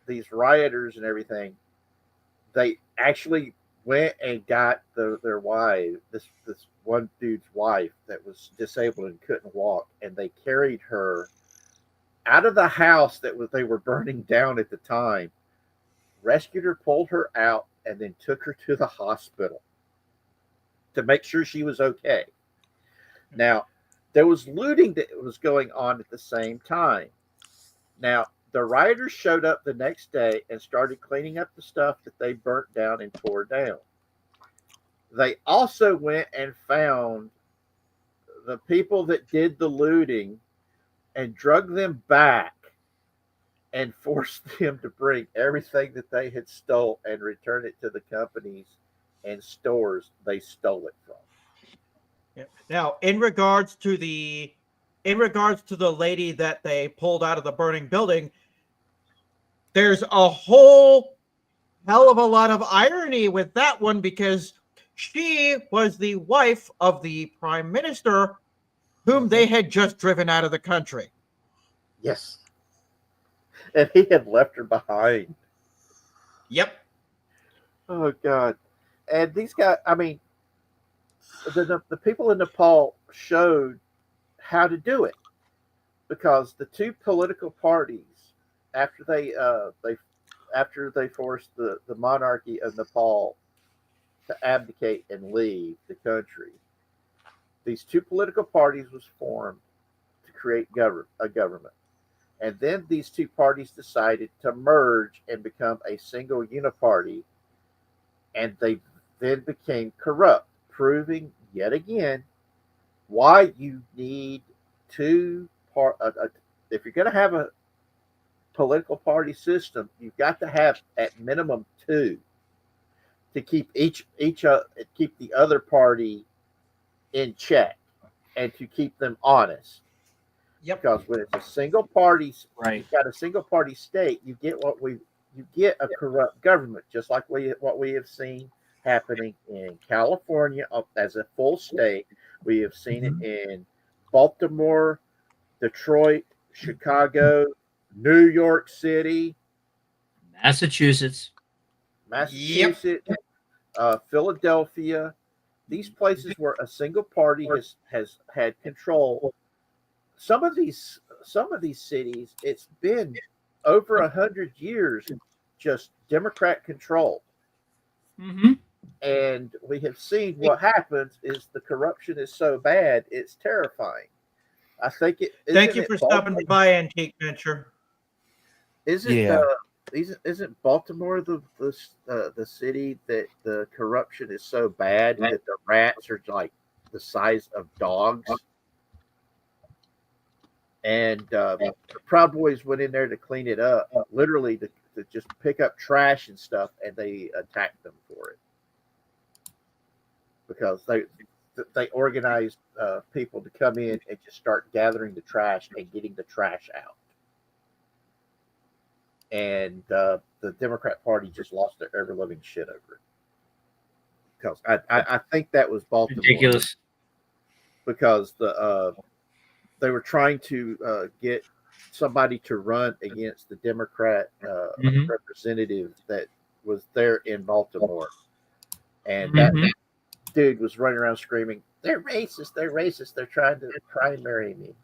these rioters and everything, they actually went and got their wife, this one dude's wife that was disabled and couldn't walk, and they carried her out of the house they were burning down at the time, rescued her, pulled her out, and then took her to the hospital to make sure she was okay. Now, there was looting that was going on at the same time. Now, the rioters showed up the next day and started cleaning up the stuff that they burnt down and tore down. They also went and found the people that did the looting and drug them back and forced them to bring everything that they had stole and return it to the companies and stores they stole it from. yeah. Now, in regards to the lady that they pulled out of the burning building, there's a whole hell of a lot of irony with that one because she was the wife of the prime minister whom they had just driven out of the country. Yes. And he had left her behind. Yep. Oh, God. And these guys, I mean, the people in Nepal showed how to do it because the two political parties, after they forced the monarchy of Nepal to abdicate and leave the country, these two political parties was formed to create a government. And then these two parties decided to merge and become a single uniparty, and they then became corrupt, proving yet again why you need two if you're going to have a political party system, you've got to have at minimum two to keep keep the other party in check and to keep them honest. Yep. Because when it's a single party, Right. you've got a single party state, you get what you get a corrupt government, just like what we have seen happening in California as a full state. We have seen it in Baltimore, Detroit, Chicago, New York City, Massachusetts. Philadelphia. These places where a single party has had control. Some of these cities, it's been over 100 years just Democrat control. Mm-hmm. And we have seen what happens is the corruption is so bad, it's terrifying. I think it. Thank you for stopping by, Antique Venture. Isn't Baltimore the city that the corruption is so bad that the rats are like the size of dogs? And the Proud Boys went in there to clean it up, literally to just pick up trash and stuff, and they attacked them for it because they organized people to come in and just start gathering the trash and getting the trash out. And the Democrat Party just lost their ever loving shit over it. Because I think that was Baltimore. Ridiculous. Because they were trying to get somebody to run against the Democrat representative that was there in Baltimore. And that dude was running around screaming, "They're racist! They're racist! They're trying to primary me."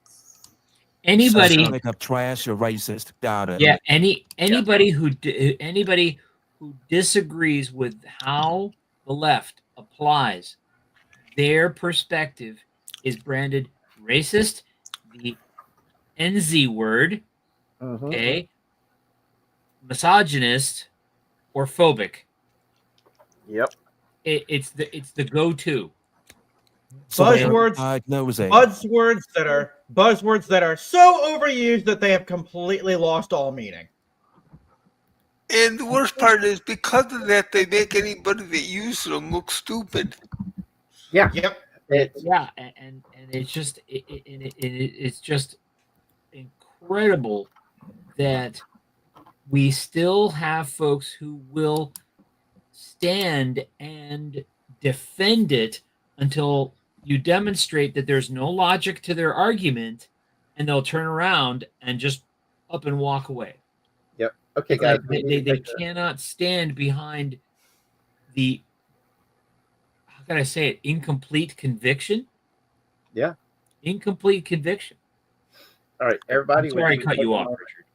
Anybody make up trash or racist. Got it. Yeah, anybody who disagrees with how the left applies their perspective is branded racist, the NZ word, okay, misogynist, or phobic. Yep. It's the go-to. Buzzwords that are so overused that they have completely lost all meaning. And the worst part is, because of that, they make anybody that uses them look stupid. Yeah. Yep. And it's just it's just incredible that we still have folks who will stand and defend it until you demonstrate that there's no logic to their argument, and they'll turn around and just up and walk away. Yep. Okay, guys. They cannot stand behind the, how can I say it, incomplete conviction? Yeah. Incomplete conviction. All right, everybody. I'm sorry I cut you off, Richard.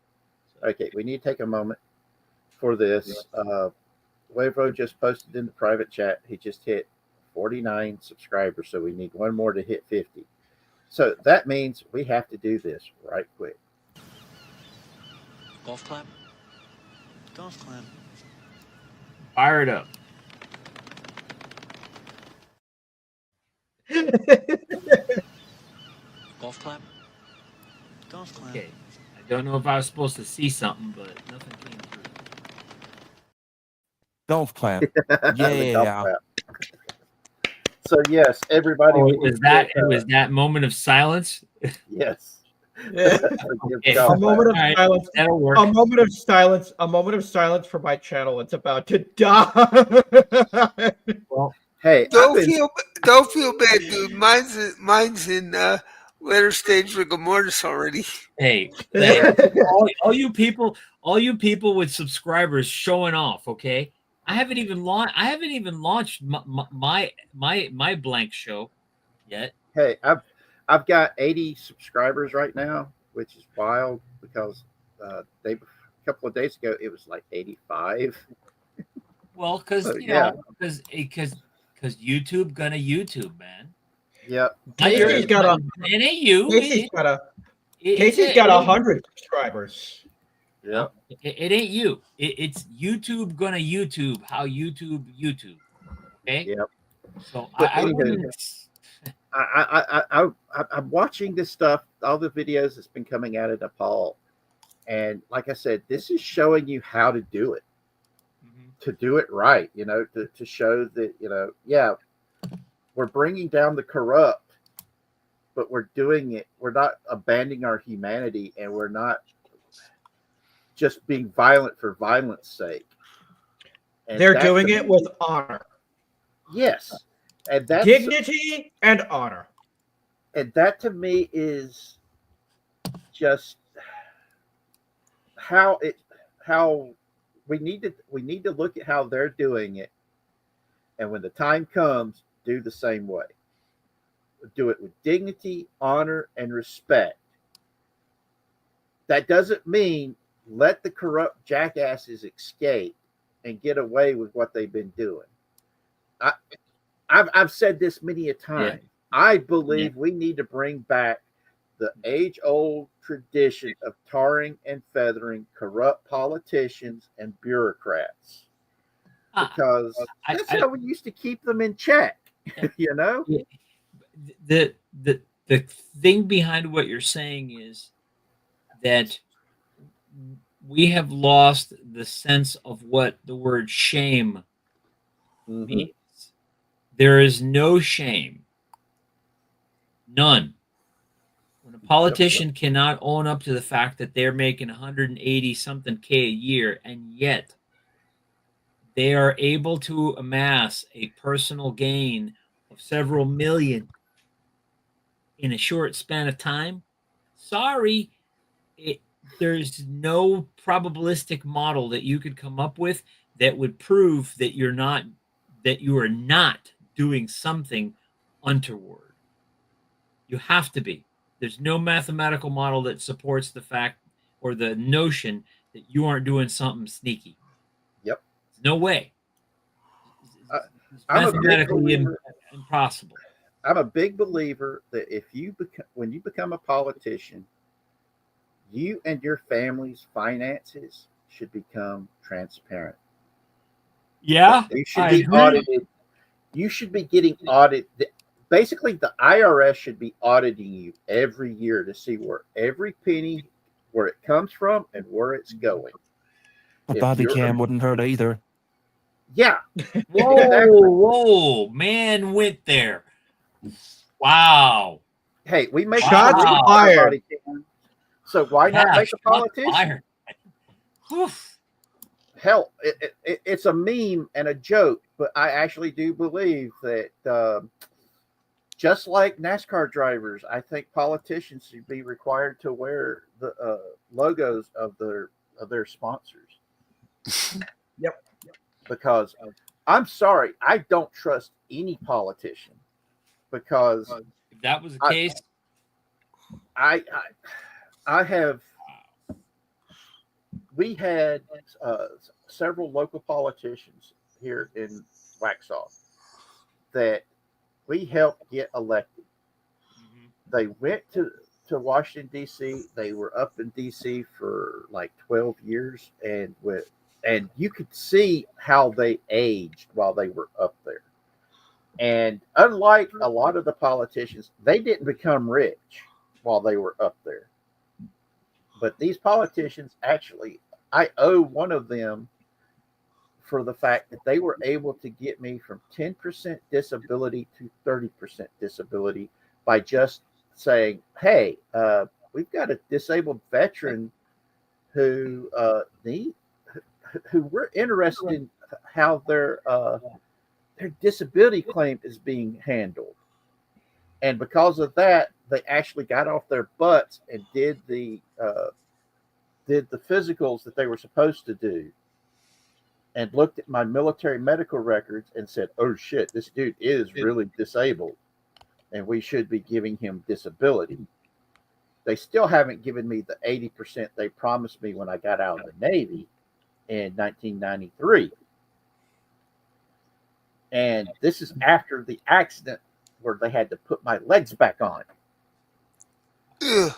Okay, we need to take a moment for this. Wavero just posted in the private chat. He just hit 49 subscribers, so we need one more to hit 50. So that means we have to do this right quick. Golf clap. Golf clap. Fire it up. Golf clap. Golf clap. Okay. I don't know if I was supposed to see something, but nothing came through. Golf clap. The Yeah. golf clap. So yes, everybody. It was that moment of silence. Yes. Okay. A moment of All right, silence. that'll work. A moment of silence. A moment of silence for my channel. It's about to die. Well, Hey, Don't feel bad, dude. Mine's in later stage rigor mortis already. hey, all you people with subscribers showing off. Okay, I haven't even launched my blank show yet. Hey, I've got 80 subscribers right now, which is wild because a couple of days ago it was like 85. Well, because YouTube gonna YouTube, man. Yep. Casey's got a. It ain't you. Casey's got 100 subscribers. Yep. It ain't you. It's YouTube gonna YouTube how YouTube. Okay. Yep. So But I anywho, wouldn't. I'm watching this stuff, all the videos that's been coming out of Nepal, and like I said, this is showing you how to do it, to do it right. To show that we're bringing down the corrupt, but we're doing it. We're not abandoning our humanity, and we're not just being violent for violence sake. And They're that doing to it me- with honor, yes, and that's dignity, and honor. and that to me is just how it how we need to look at how they're doing it, and when the time comes, do the same way. Do it with dignity, honor, and respect. That doesn't mean let the corrupt jackasses escape and get away with what they've been doing. I, I've said this many a time. I believe we need to bring back the age-old tradition of tarring and feathering corrupt politicians and bureaucrats, because that's how we used to keep them in check. You know, the thing behind what you're saying is that we have lost the sense of what the word shame means. There is no shame, none. When a politician cannot own up to the fact that they're making 180 something K a year, and yet they are able to amass a personal gain of several million in a short span of time, sorry, there's no probabilistic model that you could come up with that would prove that you are not doing something untoward. You have to be. There's no mathematical model that supports the fact or the notion that you aren't doing something sneaky. Yep. There's no way. It's I'm a big mathematically believer. impossible. I'm a big believer that when you become a politician, you and your family's finances should become transparent. Yeah, You should I be agree. audited. You should be getting audited. Basically, the IRS should be auditing you every year to see where every penny, where it comes from and where it's going. A If body you're- cam wouldn't hurt either. Yeah. Whoa, Exactly. whoa, man went there. Wow. Hey, we make Shots a fired. body cam, so why not Yeah, make a shots politician? fired. Oof. Hell, it's a meme and a joke, but I actually do believe that just like NASCAR drivers, I think politicians should be required to wear the logos of their sponsors. Yep. Because I'm sorry, I don't trust any politician, because If that was the case, I have. We had several local politicians here in Waxhaw that we helped get elected. They went to Washington D.C. They were up in D.C. for like 12 years, and you could see how they aged while they were up there. And unlike a lot of the politicians, they didn't become rich while they were up there. But these politicians, actually, I owe one of them for the fact that they were able to get me from 10% disability to 30% disability by just saying, hey, we've got a disabled veteran who we're interested in how their disability claim is being handled. And because of that, they actually got off their butts and did the physicals that they were supposed to do, and looked at my military medical records and said, oh shit, this dude is really disabled and we should be giving him disability. They still haven't given me the 80% they promised me when I got out of the Navy in 1993. And this is after the accident where they had to put my legs back on. Ugh.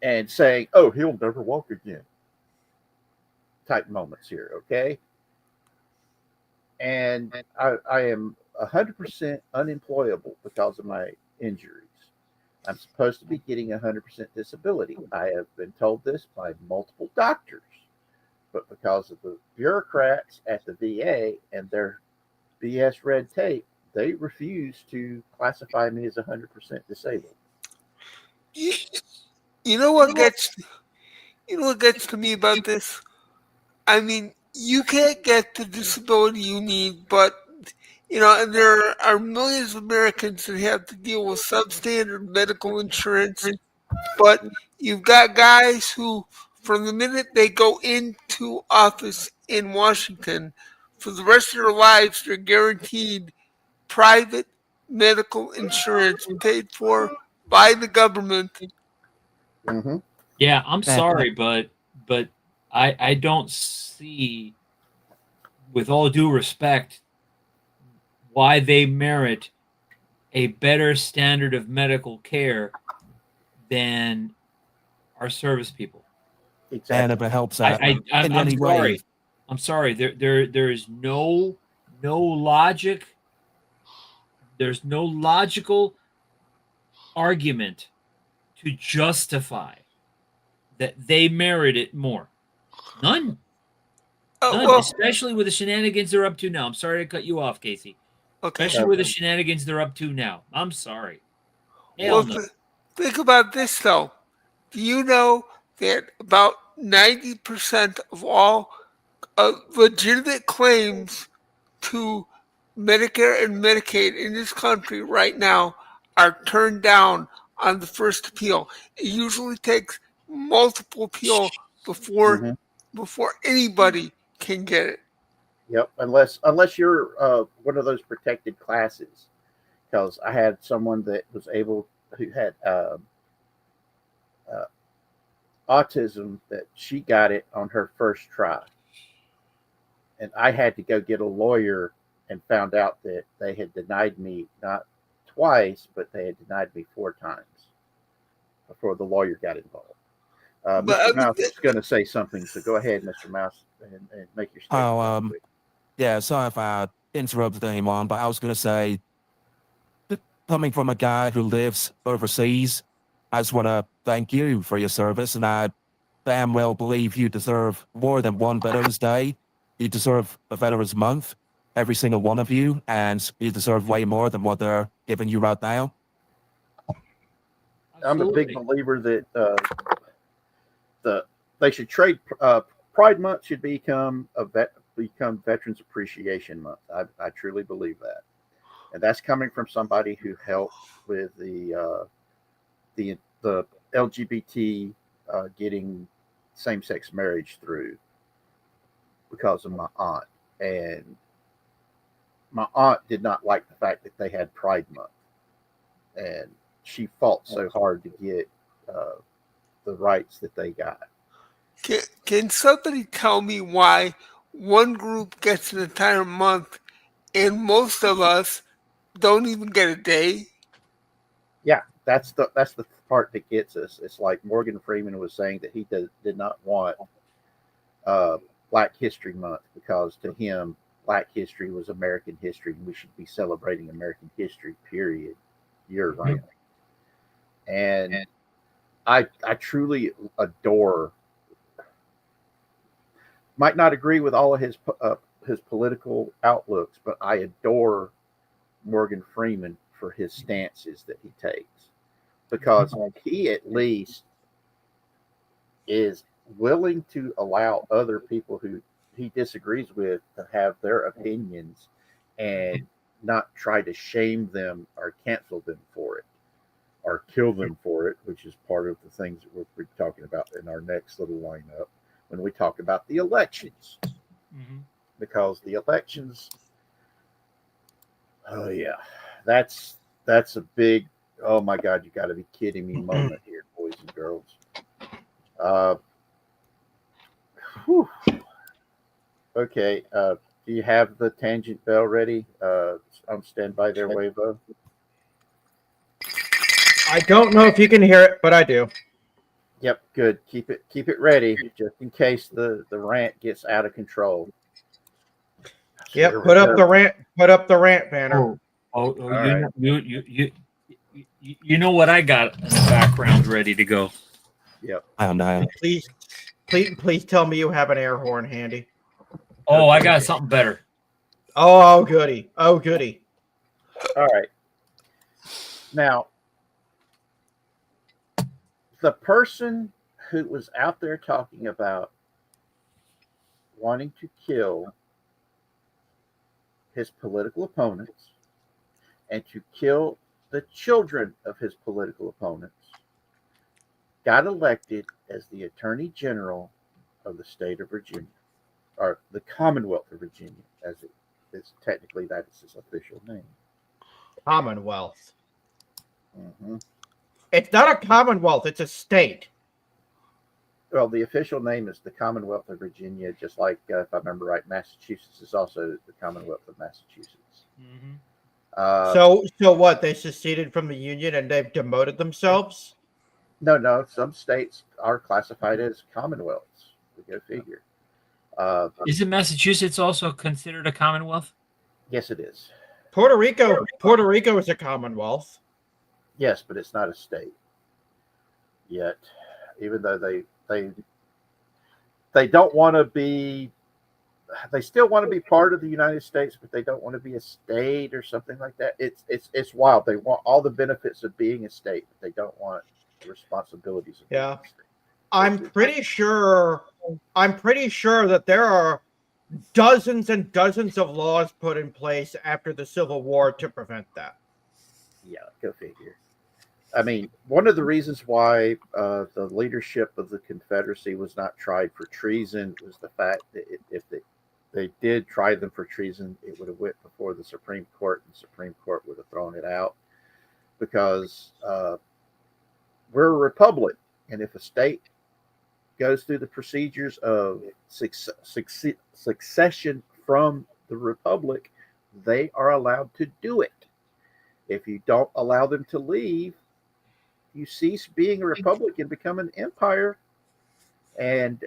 And saying, oh, he'll never walk again type moments here, okay? And I am 100% unemployable because of my injuries. I'm supposed to be getting 100% disability. I have been told this by multiple doctors, but because of the bureaucrats at the VA and their BS red tape, they refuse to classify me as 100% disabled. You know what gets You know what gets to me about this? I mean, you can't get the disability you need, but and there are millions of Americans that have to deal with substandard medical insurance. But you've got guys who, from the minute they go into office in Washington, for the rest of their lives, they're guaranteed private medical insurance paid for by the government. Mm-hmm. Yeah, I'm And sorry, but I don't see, with all due respect, why they merit a better standard of medical care than our service people. Exactly. if it helps out in I'm any way, sorry. I'm sorry. There is no logic. There's no logical argument to justify that they merit it more. None. None. Well, Especially with the shenanigans they're up to now. I'm sorry to cut you off, Casey. okay. Especially with the shenanigans they're up to now. I'm sorry. Hell Well, no. think about this though. Do you know that about 90% of all legitimate claims to Medicare and Medicaid in this country right now are turned down on the first appeal? It usually takes multiple appeal before Mm-hmm. before anybody can get it. Yep. Unless you're one of those protected classes, because I had someone that was able who had uh, autism that she got it on her first try, and I had to go get a lawyer and found out that they had denied me not twice, but they had denied me 4 times before the lawyer got involved. But Mr. Mouse is going to say something, so go ahead, Mr. Mouse, and make your statement. oh, Real quick. yeah, sorry if I interrupted anyone, but I was going to say, coming from a guy who lives overseas, I just want to thank you for your service, and I damn well believe you deserve more than one Veterans Day. You deserve a Veterans Month, every single one of you, and you deserve way more than what they're giving you right now. I'm a big Absolutely. believer that they should trade. Pride Month should become Veterans Appreciation Month. I truly believe that, and that's coming from somebody who helped with the LGBT getting same-sex marriage through because of my aunt, and my aunt did not like the fact that they had Pride Month, and she fought so hard to get the rights that they got. can somebody tell me why one group gets an entire month and most of us don't even get a day? Yeah, that's the part that gets us. It's like Morgan Freeman was saying that he did not want uh, Black History Month because to him Black history was American history and we should be celebrating American history period year round. And I truly adore. Might not agree with all of his political outlooks, but I adore Morgan Freeman for his stances that he takes because he at least is willing to allow other people who he disagrees with to have their opinions and not try to shame them or cancel them for it or kill them for it, which is part of the things that we're talking about in our next little lineup when we talk about the elections. Mm-hmm. Because the elections, oh yeah, that's a big, oh my God, you got to be kidding me moment here, boys and girls. Whew. Okay, do you have the tangent bell ready? On standby there, Wavo. I don't know if you can hear it, but I do. Yep, good. Keep it ready, just in case the rant gets out of control. Yep, put up the rant banner. Oh, All right. you know what I got in the background ready to go. Yep. I don't know. Please tell me you have an air horn handy. Oh, I got something better. Oh goody. Oh goody. All right. Now, the person who was out there talking about wanting to kill his political opponents and to kill the children of his political opponents, got elected as the Attorney General of the state of Virginia, or the Commonwealth of Virginia, as it is technically that is his official name. Commonwealth. Mm-hmm. It's not a commonwealth, it's a state. Well, the official name is the Commonwealth of Virginia, just like, if I remember right, Massachusetts is also the Commonwealth of Massachusetts. Mhm. So what? They seceded from the Union and they've demoted themselves? No. Some states are classified as commonwealths. Go figure. Isn't Massachusetts also considered a commonwealth? Yes, it is. Puerto Rico is a commonwealth. Yes, but it's not a state yet. Even though they don't want to be, they still want to be part of the United States, but they don't want to be a state or something like that. It's wild. They want all the benefits of being a state, but they don't want the responsibilities of being a state. I'm pretty sure that there are dozens and dozens of laws put in place after the Civil War to prevent that. Yeah, go figure. I mean, one of the reasons why the leadership of the Confederacy was not tried for treason was the fact that if they did try them for treason, it would have went before the Supreme Court, and the Supreme Court would have thrown it out, because we're a republic, and if a state goes through the procedures of succession from the republic, they are allowed to do it. If you don't allow them to leave, you cease being a republic and become an empire. And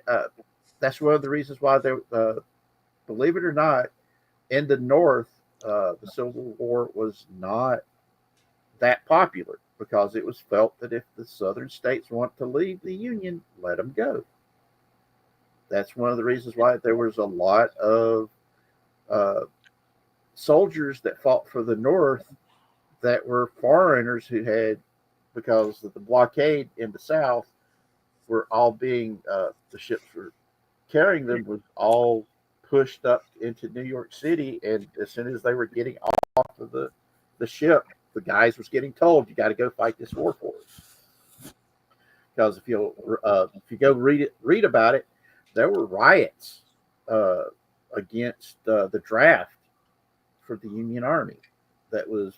that's one of the reasons why they, believe it or not, in the North, the Civil War was not that popular, because it was felt that if the Southern states want to leave the Union, let them go. That's one of the reasons why there was a lot of soldiers that fought for the North that were foreigners who had, because of the blockade in the South, were all being, the ships were carrying them was all pushed up into New York City, and as soon as they were getting off of the ship, the guys was getting told, you got to go fight this war for us. Because if you go read about it, there were riots against the draft for the Union Army. That was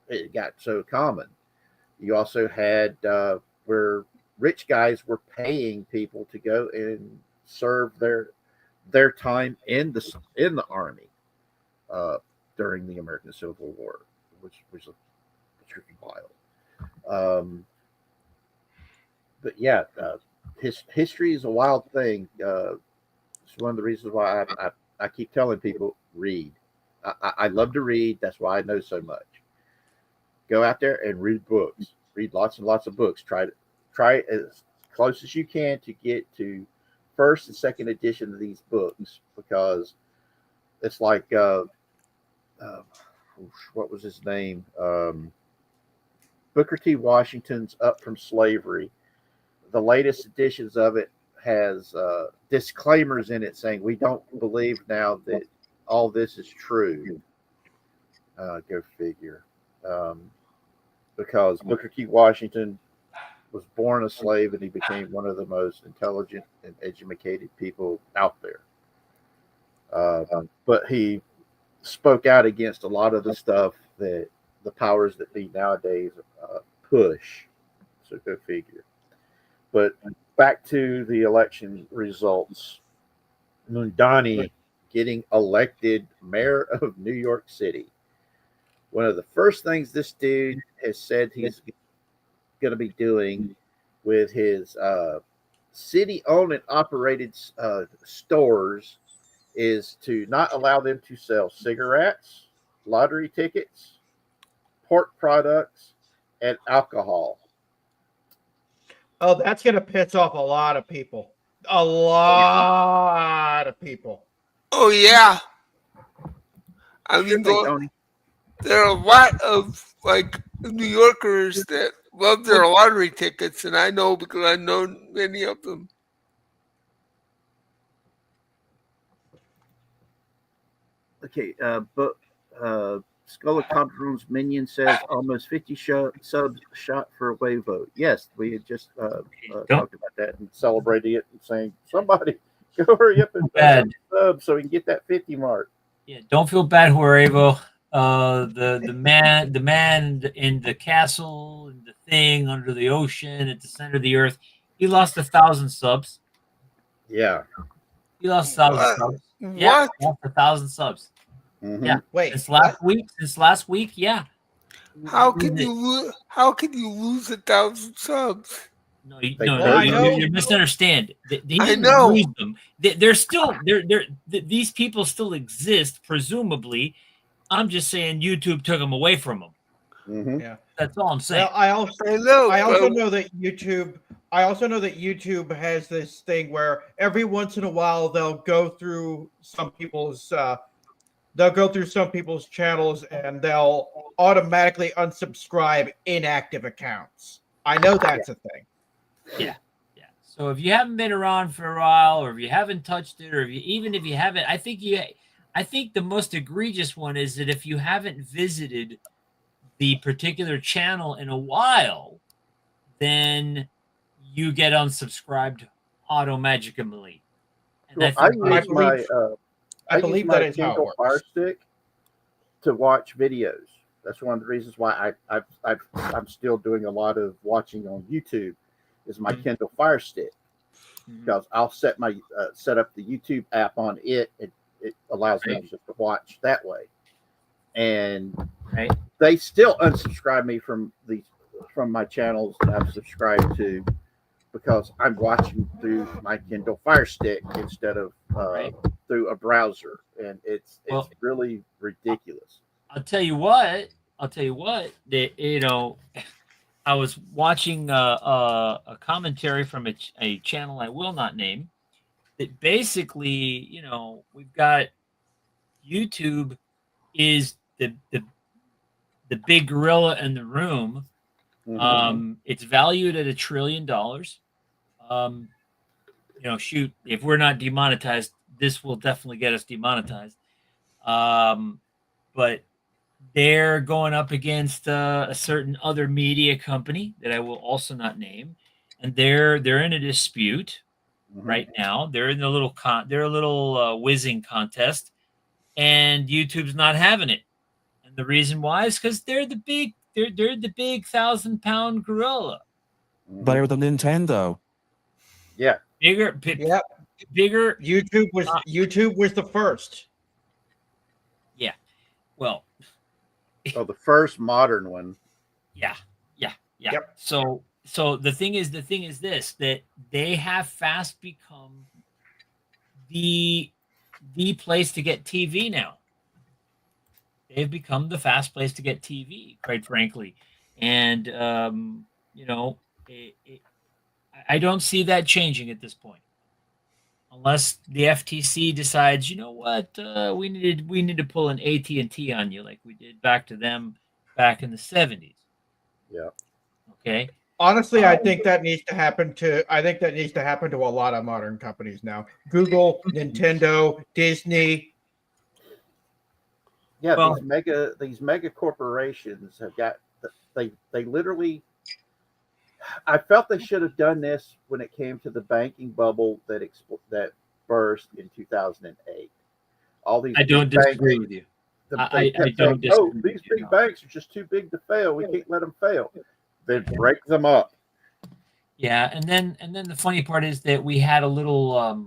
it got so common. You also had where rich guys were paying people to go and serve their time in the army during the American Civil War, which was pretty wild. But yeah, history is a wild thing. It's one of the reasons why I keep telling people, read. I love to read. That's why I know so much. Go out there and read books. Read lots and lots of books. Try as close as you can to get to first and second edition of these books, because it's like what was his name? Booker T. Washington's Up from Slavery. The latest editions of it has disclaimers in it saying we don't believe now that all this is true. Go figure. Because Booker T. Washington was born a slave, and he became one of the most intelligent and educated people out there. But he spoke out against a lot of the stuff that the powers that be nowadays push. So go figure. But back to the election results. Mundani getting elected mayor of New York City. One of the first things this dude has said he's going to be doing with his city-owned and operated stores is to not allow them to sell cigarettes, lottery tickets, pork products, and alcohol. Oh, that's going to piss off a lot of people. A lot of people. Oh yeah. I mean, Tony. there are a lot of like New Yorkers that love their lottery tickets, and I know because I know many of them. Okay, but Skull of Cobdron's Minion says almost 50 subs shot for a wave vote. Yes, we had just talked about that and celebrating it and saying, somebody go hurry up and sub so we can get that 50 mark. Yeah, don't feel bad, Huerevo. The man in the castle, in the thing under the ocean at the center of the earth, he lost 1,000 subs. Yeah. He lost 1,000 subs. Yeah, What? lost 1,000 subs. Mm-hmm. Yeah. Wait, Since last week, yeah. How can you lose 1,000 subs? No, I know. you misunderstand. He I didn't know. lose them. They're still these people still exist, presumably. I'm just saying YouTube took them away from them. Mm-hmm. Yeah. That's all I'm saying. Well, I also but- know that YouTube. I also know that YouTube has this thing where every once in a while they'll go through some people's channels and they'll automatically unsubscribe inactive accounts. I know that's a thing. Yeah. So if you haven't been around for a while, or if you haven't touched it, or even if you haven't, I think the most egregious one is that if you haven't visited the particular channel in a while, then you get unsubscribed automatically. And Well, I use my that is how it Kindle works. Fire Stick to watch videos. That's one of the reasons why I'm still doing a lot of watching on YouTube. Is my Kindle Fire Stick, because I'll set up the YouTube app on it. It allows me just to watch that way, and they still unsubscribe me from my channels that I've subscribed to, because I'm watching through my Kindle Fire Stick instead of through a browser, and it's really ridiculous. I'll tell you what. I was watching a commentary from a channel I will not name. That basically, we've got YouTube is the big gorilla in the room. Mm-hmm. It's valued at $1 trillion. Shoot, if we're not demonetized, this will definitely get us demonetized. But they're going up against a certain other media company that I will also not name, and they're in a dispute right now. They're in a little whizzing contest, and YouTube's not having it. And the reason why is because they're the big 1,000-pound gorilla. They're the Nintendo. Yeah. Bigger. YouTube was the first. Yeah. Well. Oh, the first modern one. Yeah. Yep. So the thing is this, that they have fast become the place to get TV now. They've become the fast place to get TV, quite frankly, and I don't see that changing at this point, unless the FTC decides, you know what, we need to pull an AT&T on you like we did back to them back in the 70s. Yeah. Okay. Honestly, I think that needs to happen to a lot of modern companies now. Google, Nintendo, Disney. Yeah, Well, these mega corporations have got they literally. I felt they should have done this when it came to the banking bubble that burst in 2008. All these I don't disagree with you. I don't disagree. Oh, these big banks are just too big to fail. We can't let them fail. Then break them up. Yeah, and then the funny part is that we had a little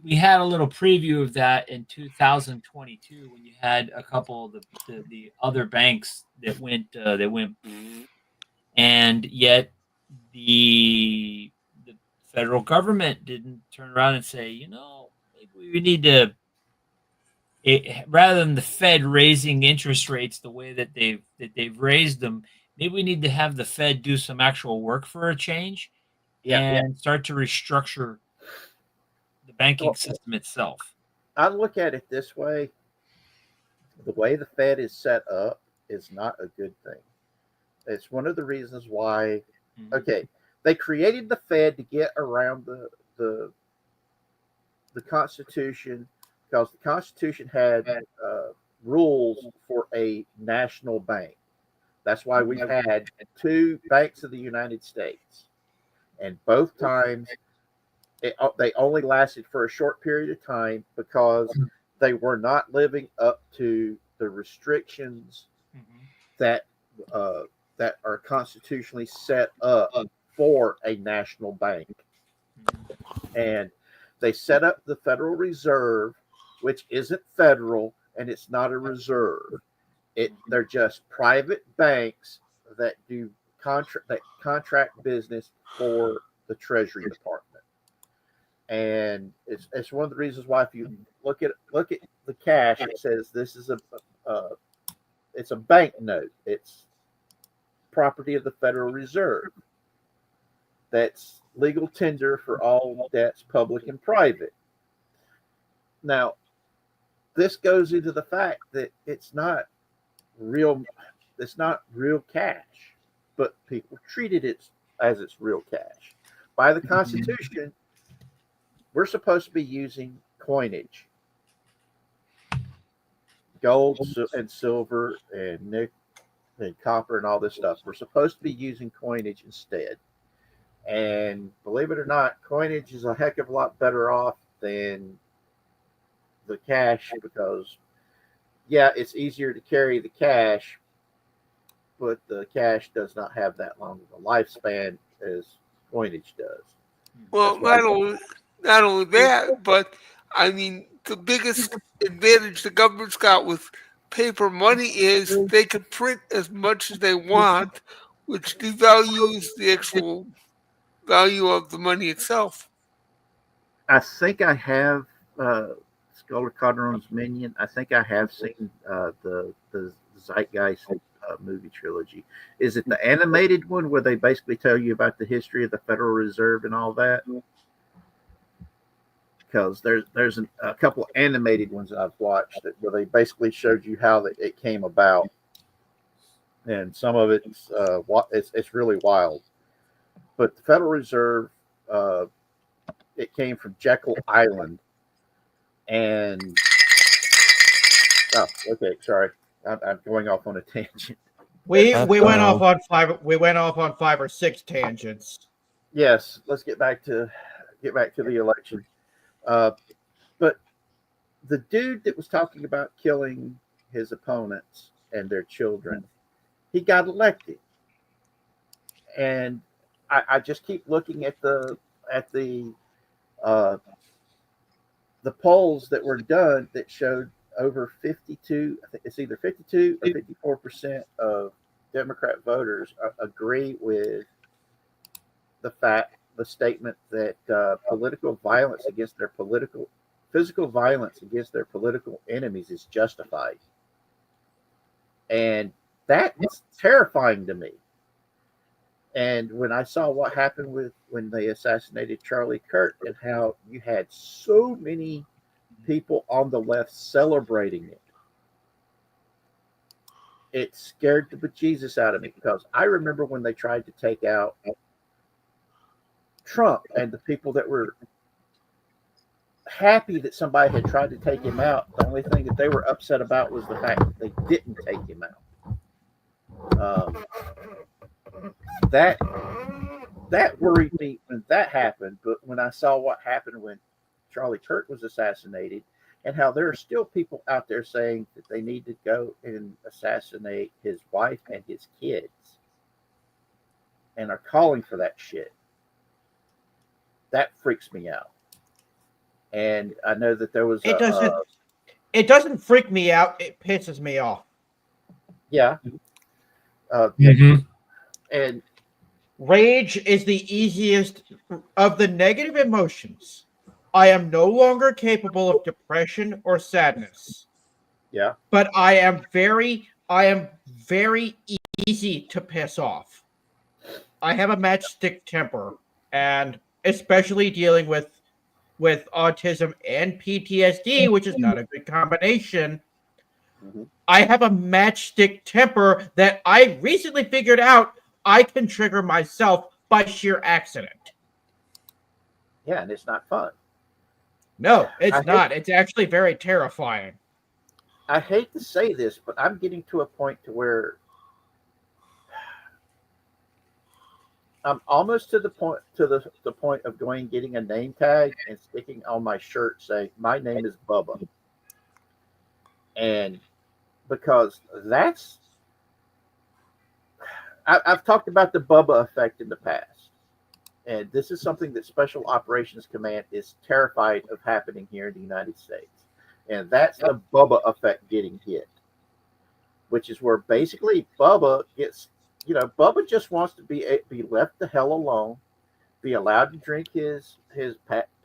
we had a little preview of that in 2022 when you had a couple of the other banks that went and yet the federal government didn't turn around and say, maybe we need to, rather than the Fed raising interest rates the way that they've raised them, maybe we need to have the Fed do some actual work for a change and start to restructure the banking system itself. I look at it this way: the way the Fed is set up is not a good thing. It's one of the reasons why. Okay, they created the Fed to get around the Constitution, because the Constitution had rules for a national bank. That's why we've had two banks of the United States, and both times they only lasted for a short period of time because they were not living up to the restrictions that that are constitutionally set up for a national bank. And they set up the Federal Reserve, which isn't federal and it's not a reserve. They're just private banks that do contract business for the Treasury Department. And it's one of the reasons why, if you look at the cash, it says this is it's a bank note. It's property of the Federal Reserve. That's legal tender for all debts, public and private. Now, this goes into the fact that it's not real cash, but people treated it as it's real cash. By the Constitution, we're supposed to be using coinage, gold and silver and nickel and copper and all this stuff. We're supposed to be using coinage instead. And believe it or not, coinage is a heck of a lot better off than the cash, because yeah, it's easier to carry the cash, but the cash does not have that long of a lifespan as coinage does. Well, not only that, but I mean, the biggest advantage the government's got with paper money is they can print as much as they want, which devalues the actual value of the money itself. I think I have Scholar Calderon's Minion. I think I have seen the Zeitgeist movie trilogy. Is it the animated one where they basically tell you about the history of the Federal Reserve and all that? Because there's a couple of animated ones that I've watched where they basically showed you how it came about, and some of it's really wild. But the Federal Reserve, it came from Jekyll Island, and okay, sorry, I'm going off on a tangent. We went off on five. We went off on 5 or 6 tangents. Yes, let's get back to the election. But the dude that was talking about killing his opponents and their children, he got elected, and I just keep looking at the polls that were done that showed over 52. I think it's either 52 or 54% of Democrat voters agree with the statement that physical violence against their political enemies is justified. And that is terrifying to me. And when I saw what happened when they assassinated Charlie Kirk, and how you had so many people on the left celebrating it, it scared the bejesus out of me, because I remember when they tried to take out Trump, and the people that were happy that somebody had tried to take him out, the only thing that they were upset about was the fact that they didn't take him out. That worried me when that happened. But when I saw what happened when Charlie Kirk was assassinated, and how there are still people out there saying that they need to go and assassinate his wife and his kids, and are calling for that shit, that freaks me out. And I know that there was it doesn't freak me out, it pisses me off. Yeah. And rage is the easiest of the negative emotions. I am no longer capable of depression or sadness. Yeah. But I am very easy to piss off. I have a matchstick temper, and especially dealing with autism and PTSD, which is not a good combination. I have a matchstick temper that I recently figured out I can trigger myself by sheer accident. Yeah, and it's not fun. No, I it's hate- not. It's actually very terrifying. I hate to say this, but I'm getting to a point to where I'm almost to the point of going getting a name tag and sticking on my shirt saying my name is Bubba. And because I've talked about the Bubba effect in the past. And this is something that Special Operations Command is terrified of happening here in the United States. And that's the Bubba effect getting hit, which is where basically Bubba gets, Bubba just wants to be left the hell alone, be allowed to drink his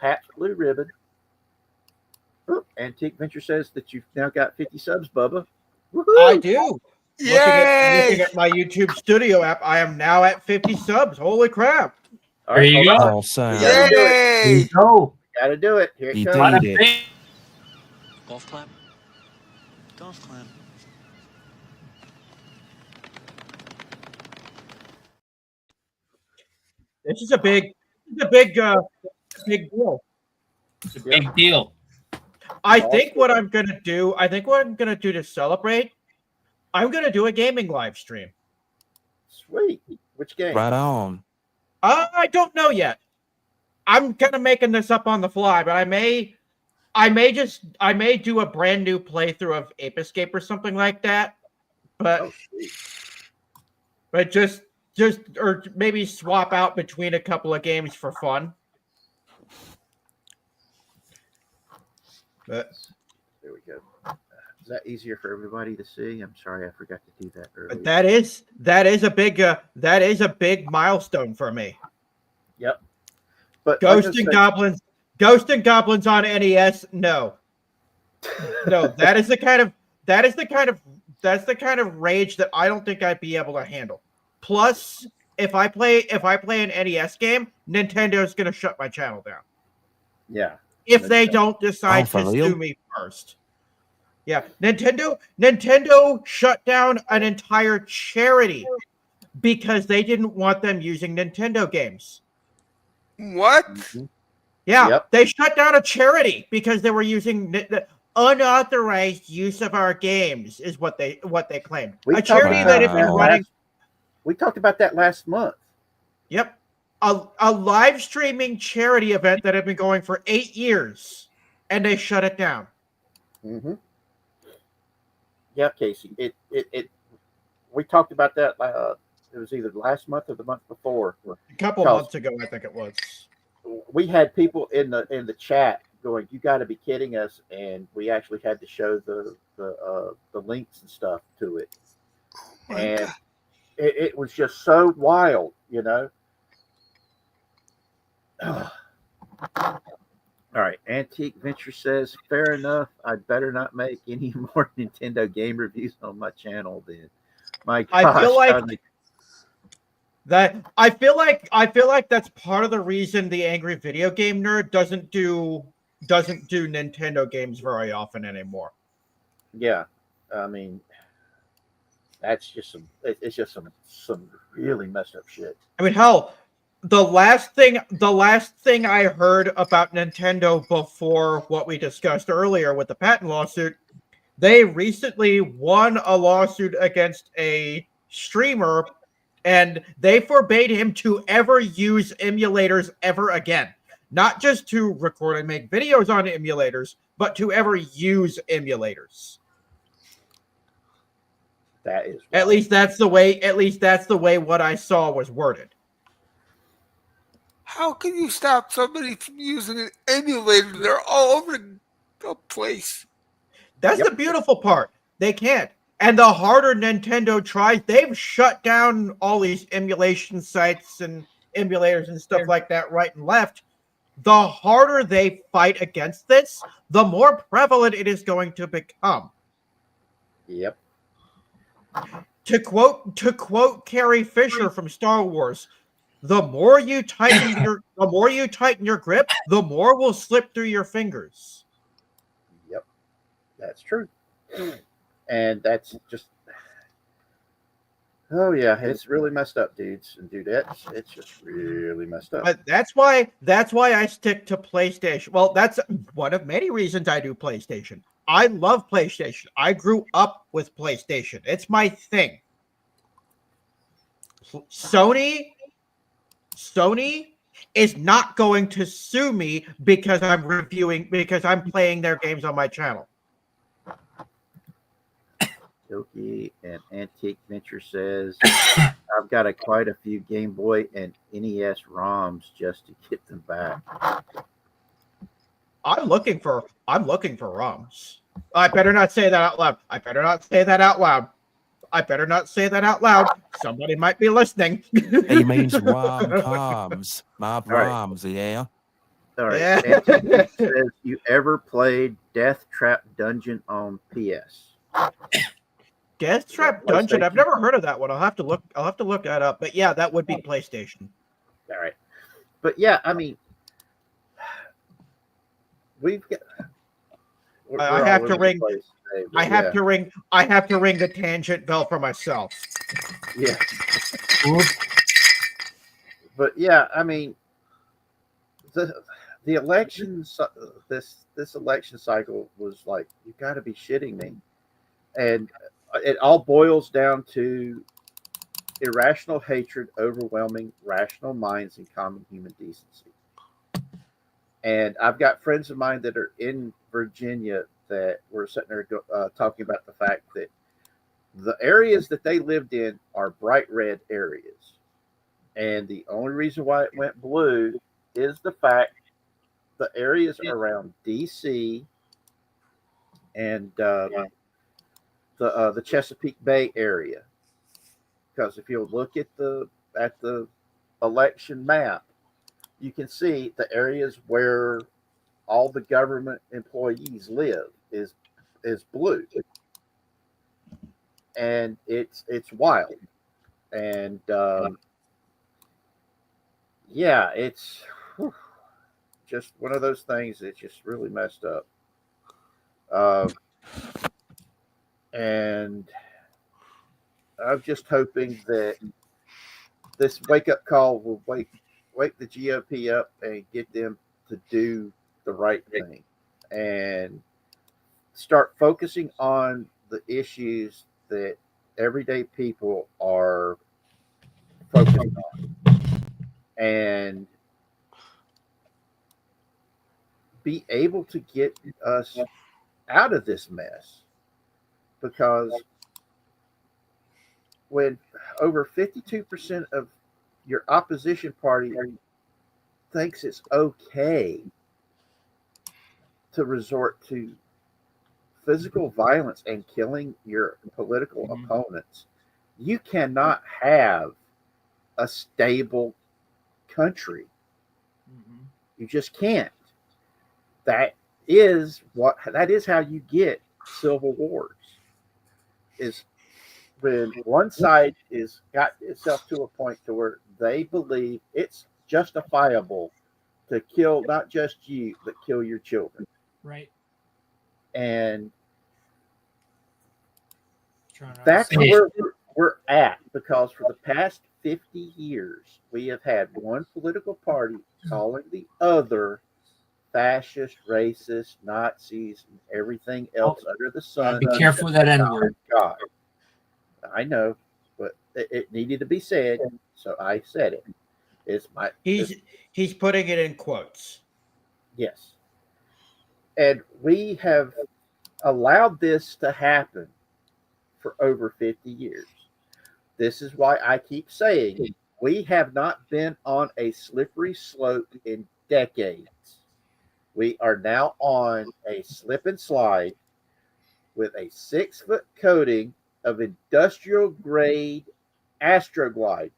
Pabst Blue Ribbon. Oop, Antique Venture says that you've now got 50 subs, Bubba. Woohoo! I do. Yay! Looking at my YouTube Studio app, I am now at 50 subs. Holy crap! All There you hold go. on. Awesome. Yeah. There Yay! you go. Gotta do it. Here it You comes. Bada did it. bing. Golf clap. Golf clap. This is a big big deal. It's a big deal. I think what I'm gonna do to celebrate, I'm gonna do a gaming live stream. Sweet. Which game? Right on. I don't know yet. I'm kind of making this up on the fly, but I may do a brand new playthrough of Ape Escape or something like that. But Oh, sweet. but just or maybe swap out between a couple of games for fun. But There we go. Is that easier for everybody to see? I'm sorry, I forgot to do that earlier. that is a big milestone for me. Yep. But Ghost and Goblins on NES. No, that is the kind of rage that I don't think I'd be able to handle. Plus, if I play an NES game, Nintendo's gonna shut my channel down Yeah. if they don't decide for to real? sue me first. Yeah, Nintendo shut down an entire charity because they didn't want them using Nintendo games. What? Mhm. Yeah, Yep. they shut down a charity because they were using the unauthorized use of our games, is what they claimed. We A talked charity about that has been that running. We talked about that last month. Yep, a live streaming charity event that had been going for 8 years, and they shut it down. Mm-hmm. Yeah, Casey. It. We talked about that. It was either last month or the month before. A couple Charles. months ago, I think it was. We had people in the chat going, "You got to be kidding us!" And we actually had to show the links and stuff to it, My and God. it was just so wild, All right, Antique Venture says, "Fair enough. I'd better not make any more Nintendo game reviews on my channel then." My gosh, I feel like Tony. I feel like that's part of the reason the Angry Video Game Nerd doesn't do Nintendo games very often anymore. Yeah, I mean, that's just it's just some really messed up shit. I mean, hell, the last thing I heard about Nintendo before what we discussed earlier with the patent lawsuit, they recently won a lawsuit against a streamer, and they forbade him to ever use emulators ever again. Not just to record and make videos on emulators, but to ever use emulators. That is At least that's the way what I saw was worded. How can you stop somebody from using an emulator? They're all over the place. That's Yep. the beautiful part. They can't. And the harder Nintendo tries, they've shut down all these emulation sites and emulators and stuff like that right and left. The harder they fight against this, the more prevalent it is going to become. Yep. To quote Carrie Fisher from Star Wars, the more you tighten your grip, the more will slip through your fingers. Yep. That's true. And that's just, oh yeah, it's really messed up, dudes and dudettes. It's just really messed up. But that's why I stick to PlayStation. Well, that's one of many reasons I do PlayStation. I love PlayStation. I grew up with PlayStation. It's my thing. Sony is not going to sue me because I'm playing their games on my channel. Yoki and Antique Venture says, I've got quite a few Game Boy and NES ROMs just to get them back. I'm looking for ROMs. I better not say that out loud. I better not say that out loud. Somebody might be listening. He means rom-coms, not All right. ROMs, yeah? All right. Yeah. Antique says, you ever played Death Trap Dungeon on PS? Death Trap Dungeon. I've never heard of that one. I'll have to look that up. But yeah, that would be PlayStation. All right. But yeah, I mean, we've got. I have to ring. I have to ring the tangent bell for myself. Yeah. But yeah, I mean, the elections, this election cycle was like, you got to be shitting me, and it all boils down to irrational hatred overwhelming rational minds and common human decency. And I've got friends of mine that are in Virginia that were sitting there talking about the fact that the areas that they lived in are bright red areas. And the only reason why it went blue is the fact the areas around D.C. and the Chesapeake Bay area. Because if you look at the election map, you can see the areas where all the government employees live is blue, and it's wild, and yeah, it's just one of those things that's just really messed up. And I'm just hoping that this wake up call will wake the GOP up and get them to do the right thing and start focusing on the issues that everyday people are focused on and be able to get us out of this mess. Because when over 52% of your opposition party thinks it's okay to resort to physical violence and killing your political opponents, you cannot have a stable country. You just can't. That is how you get civil wars. Is when one side is got itself to a point to where they believe it's justifiable to kill not just you, but kill your children. Right. And that's where we're at, because for the past 50 years, we have had one political party calling the other fascist, racist, Nazis, and everything else under the sun. Be careful with that N-word. God. I know, but it needed to be said, so I said it. He's putting it in quotes. Yes. And we have allowed this to happen for over 50 years. This is why I keep saying we have not been on a slippery slope in decades. We are now on a slip and slide with a 6-foot coating of industrial grade Astroglide,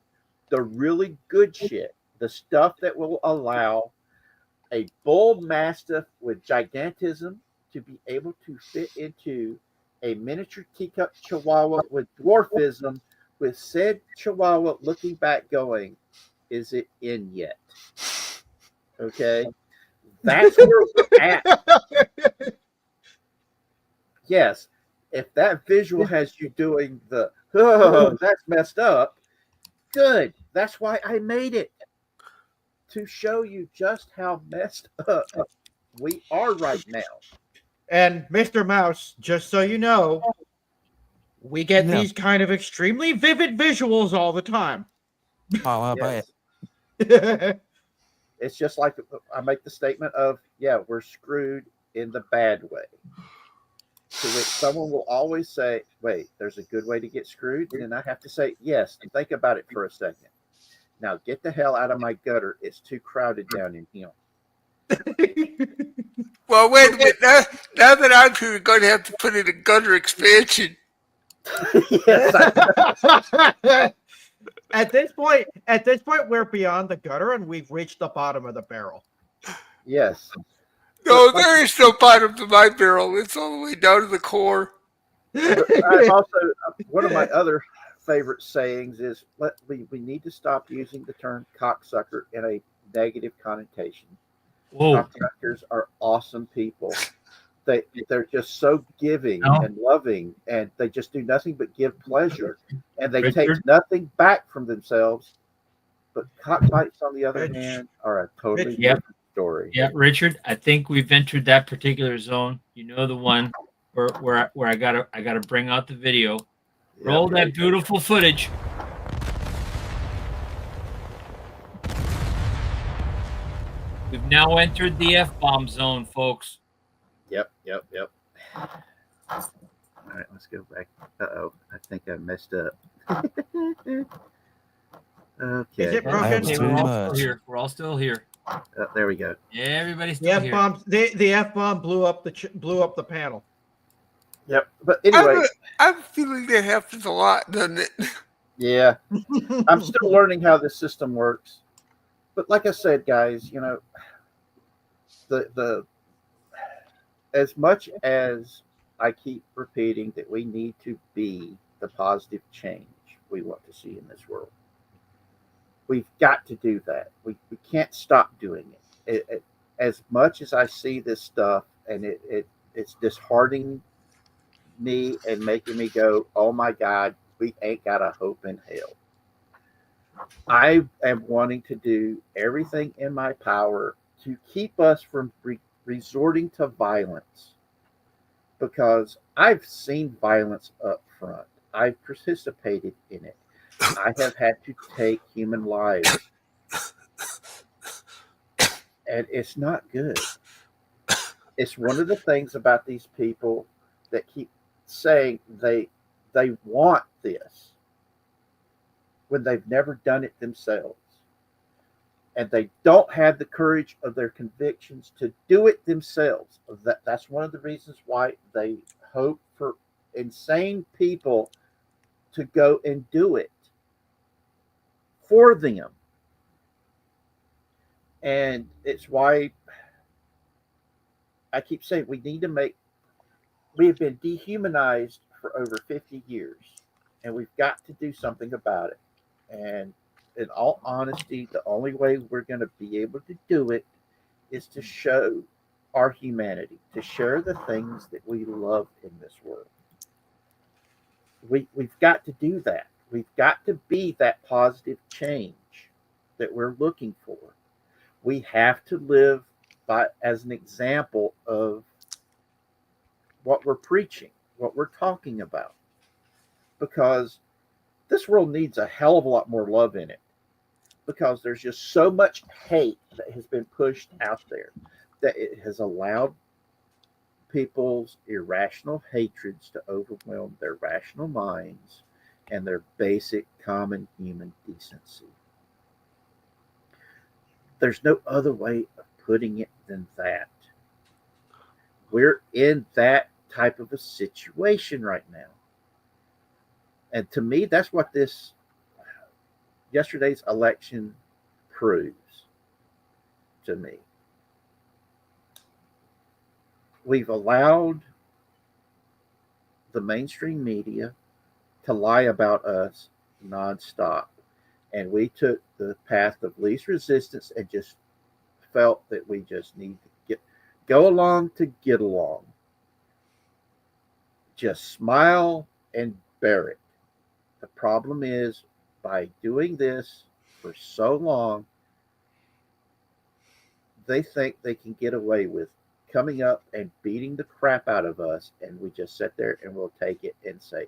the really good shit, the stuff that will allow a bull mastiff with gigantism to be able to fit into a miniature teacup chihuahua with dwarfism, with said chihuahua looking back going, is it in yet? Okay. That's where we're at. Yes. If that visual has you doing the, oh, that's messed up, good. That's why I made it. To show you just how messed up we are right now. And Mr. Mouse, just so you know, we get Yeah. these kind of extremely vivid visuals all the time. Oh, I bet. That's It's just like I make the statement of, yeah, we're screwed in the bad way. To which someone will always say, wait, there's a good way to get screwed? And I have to say, yes, think about it for a second. Now get the hell out of my gutter. It's too crowded down in here. Well, wait a minute. Now that I'm here, we're going to have to put in a gutter expansion. Yes, At this point, we're beyond the gutter and we've reached the bottom of the barrel. yes. No, there is no bottom to my barrel. It's all the way down to the core. But I also, one of my other favorite sayings is we need to stop using the term cocksucker in a negative connotation. Whoa. Cocksuckers are awesome people. They're just so giving No. and loving, and they just do nothing but give pleasure, and they Richard? take nothing back from themselves. But cockfights, on the other Rich. hand, are a totally Yep. different story. Yeah, Richard, I think we've entered that particular zone. You know, the one where I gotta bring out the video. Roll that beautiful footage. We've now entered the F-bomb zone, folks. Yep. All right, let's go back. Uh-oh, I think I messed up. Okay. Is it broken? Okay, Too we're all much. still here. We're all still here. There we go. Everybody's The still F here. bomb. The F bomb blew up the panel. Yep. But anyway, I'm feeling that happens a lot, doesn't it? yeah, I'm still learning how this system works. But like I said, guys, you know, the as much as I keep repeating that we need to be the positive change we want to see in this world, we've got to do that. We can't stop doing it. As much as I see this stuff and it's disheartening me and making me go, oh my God, we ain't got a hope in hell. I am wanting to do everything in my power to keep us from resorting to violence, because I've seen violence up front. I've participated in it. I have had to take human lives, and it's not good. It's one of the things about these people that keep saying they want this when they've never done it themselves, and they don't have the courage of their convictions to do it themselves. That's one of the reasons why they hope for insane people to go and do it for them. And it's why I keep saying we have been dehumanized for over 50 years, and we've got to do something about it. And in all honesty, the only way we're going to be able to do it is to show our humanity, to share the things that we love in this world. We've got to do that. We've got to be that positive change that we're looking for. We have to live as an example of what we're preaching, what we're talking about, because this world needs a hell of a lot more love in it, because there's just so much hate that has been pushed out there that it has allowed people's irrational hatreds to overwhelm their rational minds and their basic common human decency. There's no other way of putting it than that. We're in that type of a situation right now. And to me, that's what yesterday's election proves to me. We've allowed the mainstream media to lie about us nonstop. And we took the path of least resistance and just felt that we just need to go along to get along. Just smile and bear it. The problem is, by doing this for so long, they think they can get away with coming up and beating the crap out of us, and we just sit there and we'll take it and say,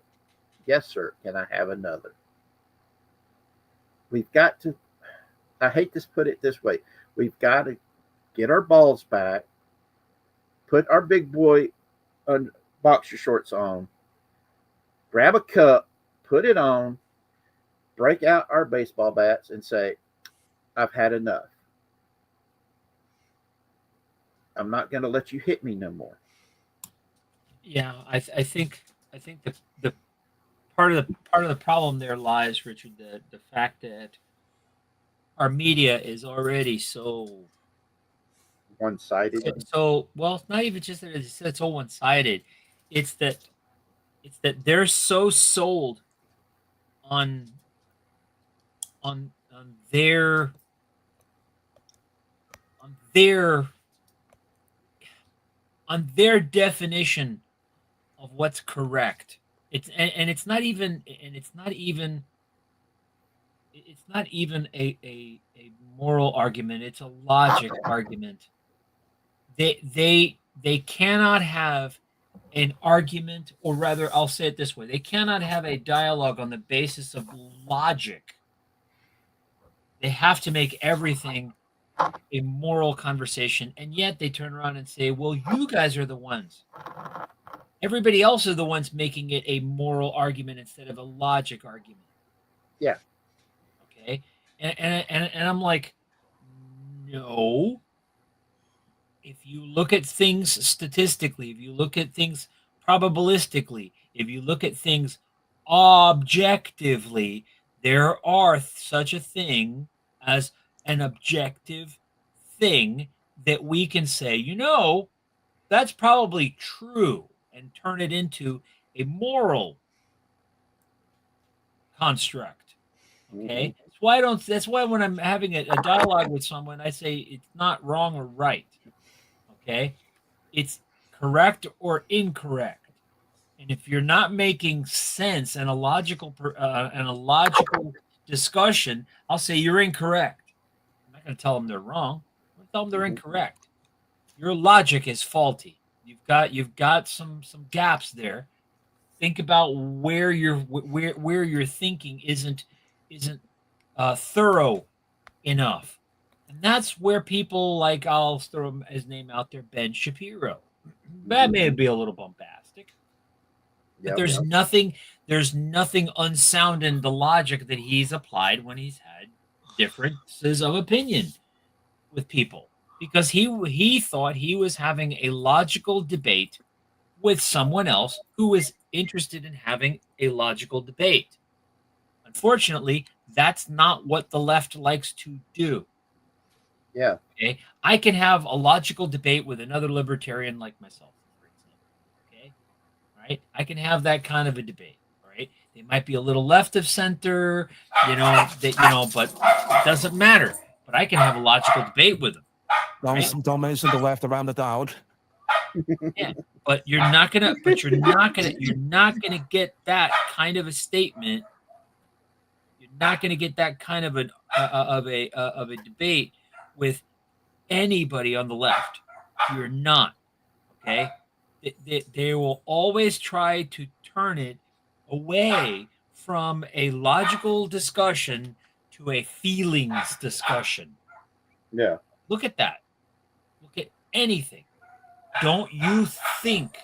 "Yes, sir. Can I have another?" We've got to. I hate to put it this way. We've got to get our balls back, put our big boy boxer shorts on, grab a cup, put it on, break out our baseball bats, and say, "I've had enough. I'm not going to let you hit me no more." Yeah, I think the part of the problem there lies, Richard, the fact that our media is already One-sided. so well. It's not even just that it's so one sided. It's that they're so sold on on on their their definition of what's correct. And it's not even a moral argument. It's a logic argument. They cannot have an argument, or rather, I'll say it this way: they cannot have a dialogue on the basis of logic. They have to make everything a moral conversation, and yet they turn around and say, "Well, you guys are the ones. Everybody else are the ones making it a moral argument instead of a logic argument." Yeah. Okay, and I'm like, no. If you look at things statistically, if you look at things probabilistically, if you look at things objectively, there are such a thing as an objective thing that we can say, that's probably true, and turn it into a moral construct. Okay. That's why when I'm having a dialogue with someone, I say it's not wrong or right. Okay. It's correct or incorrect. And if you're not making sense and a logical discussion, I'll say you're incorrect. I'm not going to tell them they're wrong. I'm going to tell them they're incorrect. Your logic is faulty. You've got some gaps there. Think about where your thinking isn't thorough enough. And that's where people like, I'll throw his name out there, Ben Shapiro. That may be a little bombastic, but there's nothing unsound in the logic that he's applied when he's had differences of opinion with people, because he thought he was having a logical debate with someone else who was interested in having a logical debate. Unfortunately, that's not what the left likes to do. Yeah. Okay. I can have a logical debate with another libertarian like myself, for example. Okay. Right. I can have that kind of a debate. Right. They might be a little left of center, but it doesn't matter. But I can have a logical debate with them. Right? Don't mention the left around the dog. Yeah. But you're not gonna get that kind of a statement. You're not gonna get that kind of a debate with anybody on the left. You're not. Okay. They will always try to turn it away from a logical discussion to a feelings discussion. Yeah. Look at that. Look at anything. Don't you think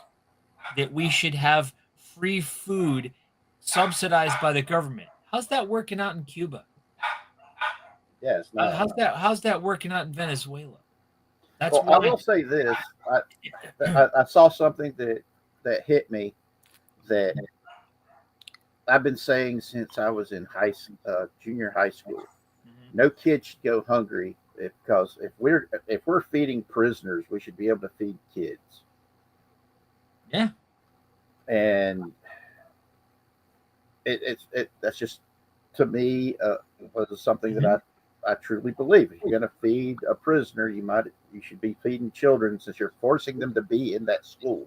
that we should have free food subsidized by the government? How's that working out in Cuba? Yeah. It's not. How's that working out in Venezuela? That's I will say this. I saw something that hit me that I've been saying since I was in junior high school. Mm-hmm. No kid should go hungry, because if we're feeding prisoners, we should be able to feed kids. Yeah. And that's just, to me, was something that I truly believe. If you're going to feed a prisoner, you should be feeding children, since you're forcing them to be in that school.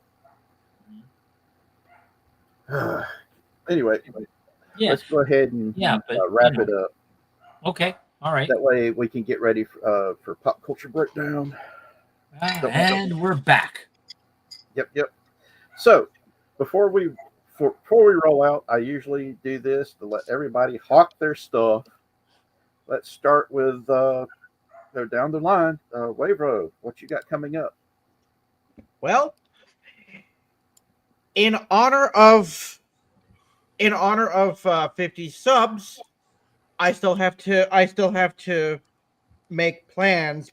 Anyway, Yeah, let's go ahead and yeah, but wrap it up. okay, all right. That way we can get ready for pop culture breakdown. And we're back. Yep. So before we roll out, I usually do this to let everybody hawk their stuff. Let's start with go down the line. Wave Road, what you got coming up? Well, in honor of 50 subs, I still have to make plans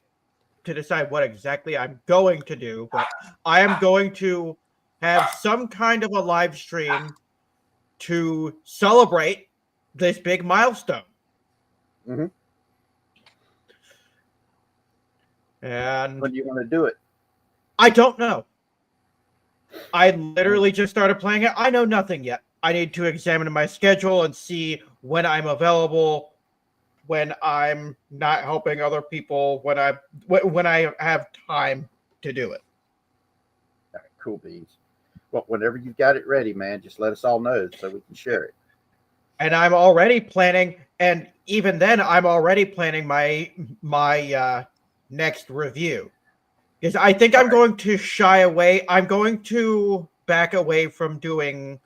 to decide what exactly I'm going to do, but I am going to have some kind of a live stream to celebrate this big milestone. Mm-hmm. And When do you want to do it? I don't know. I literally just started playing it. I know nothing yet. I need to examine my schedule and see when I'm available, when I'm not helping other people, when I have time to do it. All right, cool beans. Well, whenever you've got it ready, man, just let us all know so we can share it. And I'm already planning, and even then, I'm already planning my next review. Because I think I'm going to shy away. I'm going to back away from doing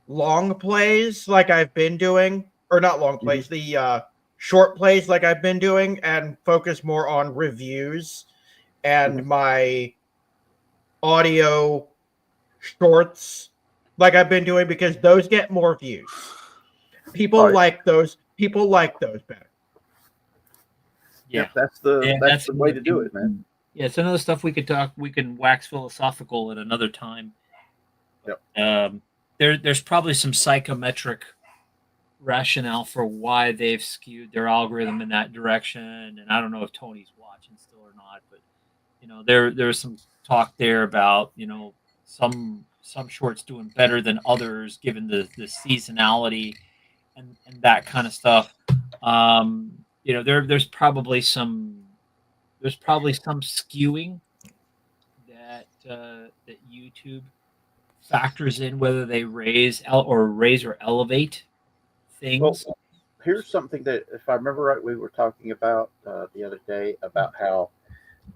long plays like I've been doing, or not long plays, the short plays like I've been doing, and focus more on reviews and my audio shorts like I've been doing, because those get more views. People like those. People like those better. Yeah, Yep, that's the way to do it, man. Yeah, it's another stuff we could talk. We can wax philosophical at another time. Yep. There's probably some psychometric rationale for why they've skewed their algorithm in that direction, and I don't know if Tony's watching still or not, but there's some talk there about some shorts doing better than others given the seasonality and that kind of stuff. There's probably some skewing that YouTube factors in whether they raise or elevate things. Well, here's something that, if I remember right, we were talking about the other day about how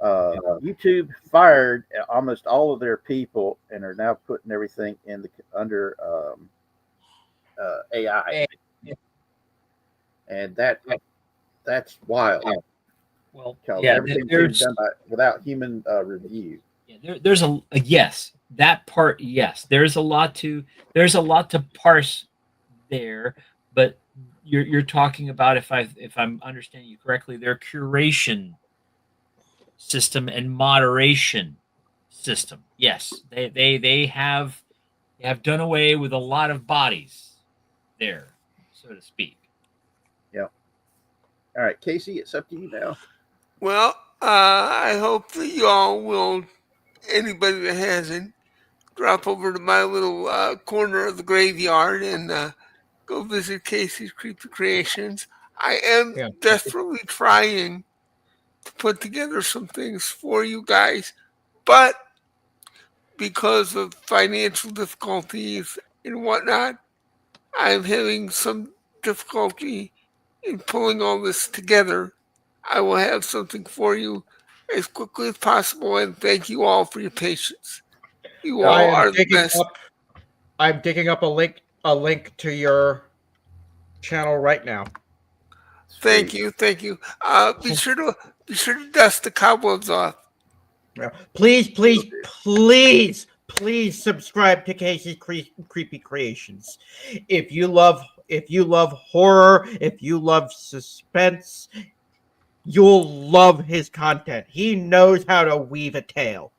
YouTube fired almost all of their people and are now putting everything in under AI, and that's wild. Well, Because yeah, everything's being there's done without human review. there's a yes, that part, yes. There's a lot to parse there, but you're talking about, if I'm understanding you correctly, their curation system and moderation system. Yes, they have done away with a lot of bodies there, so to speak. Yeah. All right, Casey, it's up to you now. Well, I hope that you all will, anybody that hasn't, drop over to my little corner of the graveyard and go visit Casey's Creepy Creations. I am desperately trying to put together some things for you guys, but because of financial difficulties and whatnot, I'm having some difficulty in pulling all this together. I will have something for you as quickly as possible, and thank you all for your patience. You all are the best. I'm digging up a link to your channel right now. Thank you. Be sure to dust the cobwebs off. Please subscribe to Casey's Creepy Creations. If you love horror, if you love suspense, you'll love his content. He knows how to weave a tale.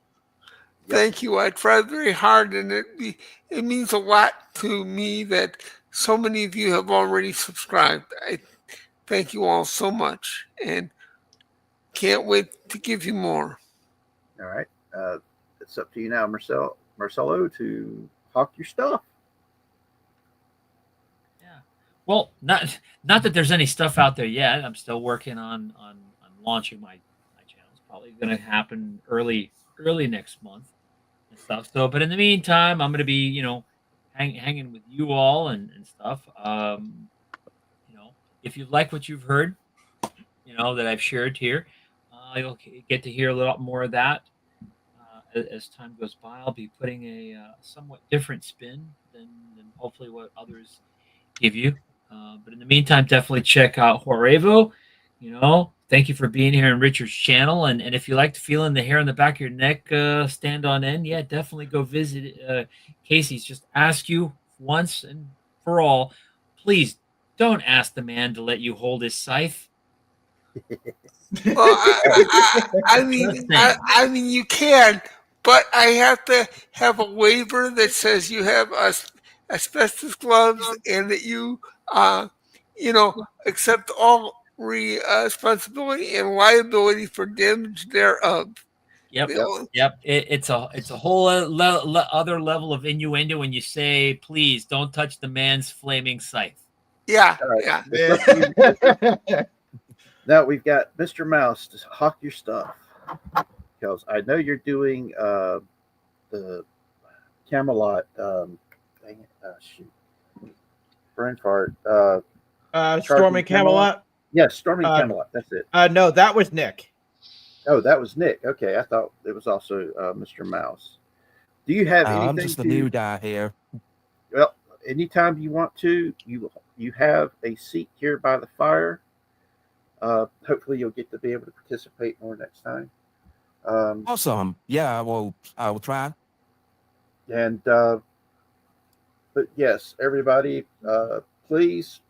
Thank you. I tried very hard, and it means a lot to me that so many of you have already subscribed. I thank you all so much, and can't wait to give you more. All right. It's up to you now, Marcelo, to hawk your stuff. Yeah. Well, not that there's any stuff out there yet. I'm still working on launching my channel. It's probably going to happen early next month and stuff. So, but in the meantime, I'm going to be hanging with you all and stuff. If you like what you've heard, that I've shared here, you'll get to hear a lot more of that as time goes by. I'll be putting a somewhat different spin than hopefully what others give you. But in the meantime, definitely check out Horevo. Thank you for being here in Richard's channel. And if you like feeling the hair on the back of your neck stand on end, yeah, definitely go visit Casey's. Just ask you once and for all, please don't ask the man to let you hold his scythe. Well, I mean, you can, but I have to have a waiver that says you have asbestos gloves and that you, accept all responsibility and liability for damage thereof. Yep. You know, Yep. It's a whole other level of innuendo when you say, "Please don't touch the man's flaming scythe." yeah, All right. yeah. It's up to you. Now we've got Mr. Mouse to hawk your stuff, because I know you're doing the Camelot. Dang it! Shoot, brain fart. Stormy Camelot. Yes, Storming Uh, Camelot. That's it. No, that was Nick. Oh, that was Nick. Okay, I thought it was also Mr. Mouse. Do you have anything? I'm just a new guy here. Well, anytime you want to, you have a seat here by the fire. Hopefully, you'll get to be able to participate more next time. Awesome. Yeah, I will try. And but yes, everybody, please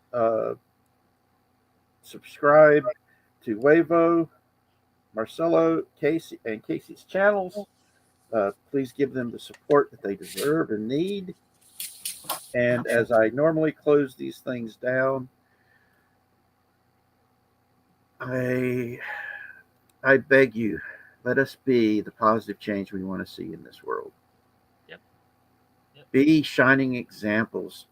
subscribe to Wavo, Marcelo, Casey, and Casey's channels. Please give them the support that they deserve and need. And as I normally close these things down, I beg you, let us be the positive change we want to see in this world. Yep. Be shining examples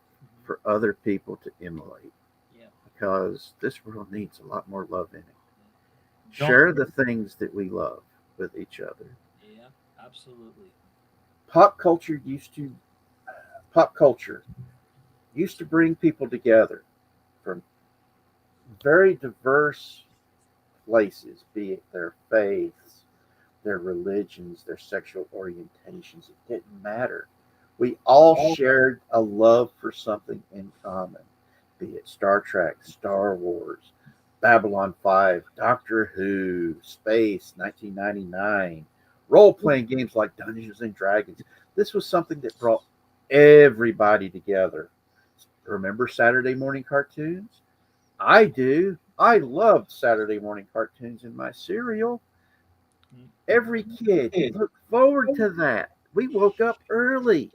for other people to emulate. Yeah. Because this world needs a lot more love in it. Don't- Share the things that we love with each other. Yeah, absolutely. Pop culture used to bring people together from very diverse places, be it their faiths, their religions, their sexual orientations. It didn't matter. We all shared a love for something in common, be it Star Trek, Star Wars, Babylon 5, Doctor Who, Space, 1999, role-playing games like Dungeons and Dragons. This was something that brought everybody together. Remember Saturday morning cartoons? I do. I loved Saturday morning cartoons in my cereal. Every kid looked forward to that. We woke up early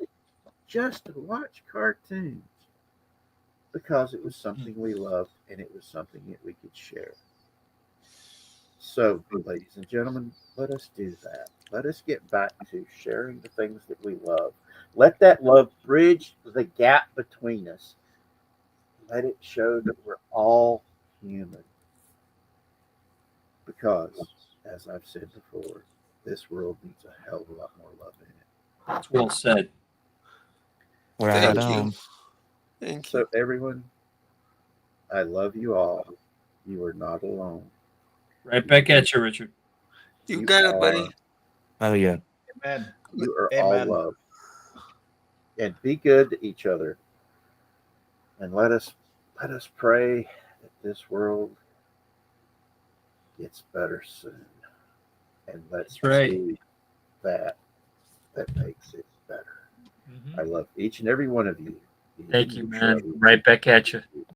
just to watch cartoons because it was something we loved and it was something that we could share. So, ladies and gentlemen, let us do that. Let us get back to sharing the things that we love. Let that love bridge the gap between us. Let it show that we're all human. Because, as I've said before, this world needs a hell of a lot more love in it. That's well said. Right Thank on. you. Thank you. So, everyone, I love you all. You are not alone. Right back at you, Richard. You got it, buddy. Oh yeah. Amen. You are Amen. all loved. And be good to each other. And let us pray that this world gets better soon. And let's That's right. do that makes it better. Mhm. I love each and every one of you. Thank you, Each man. other. Right back at you.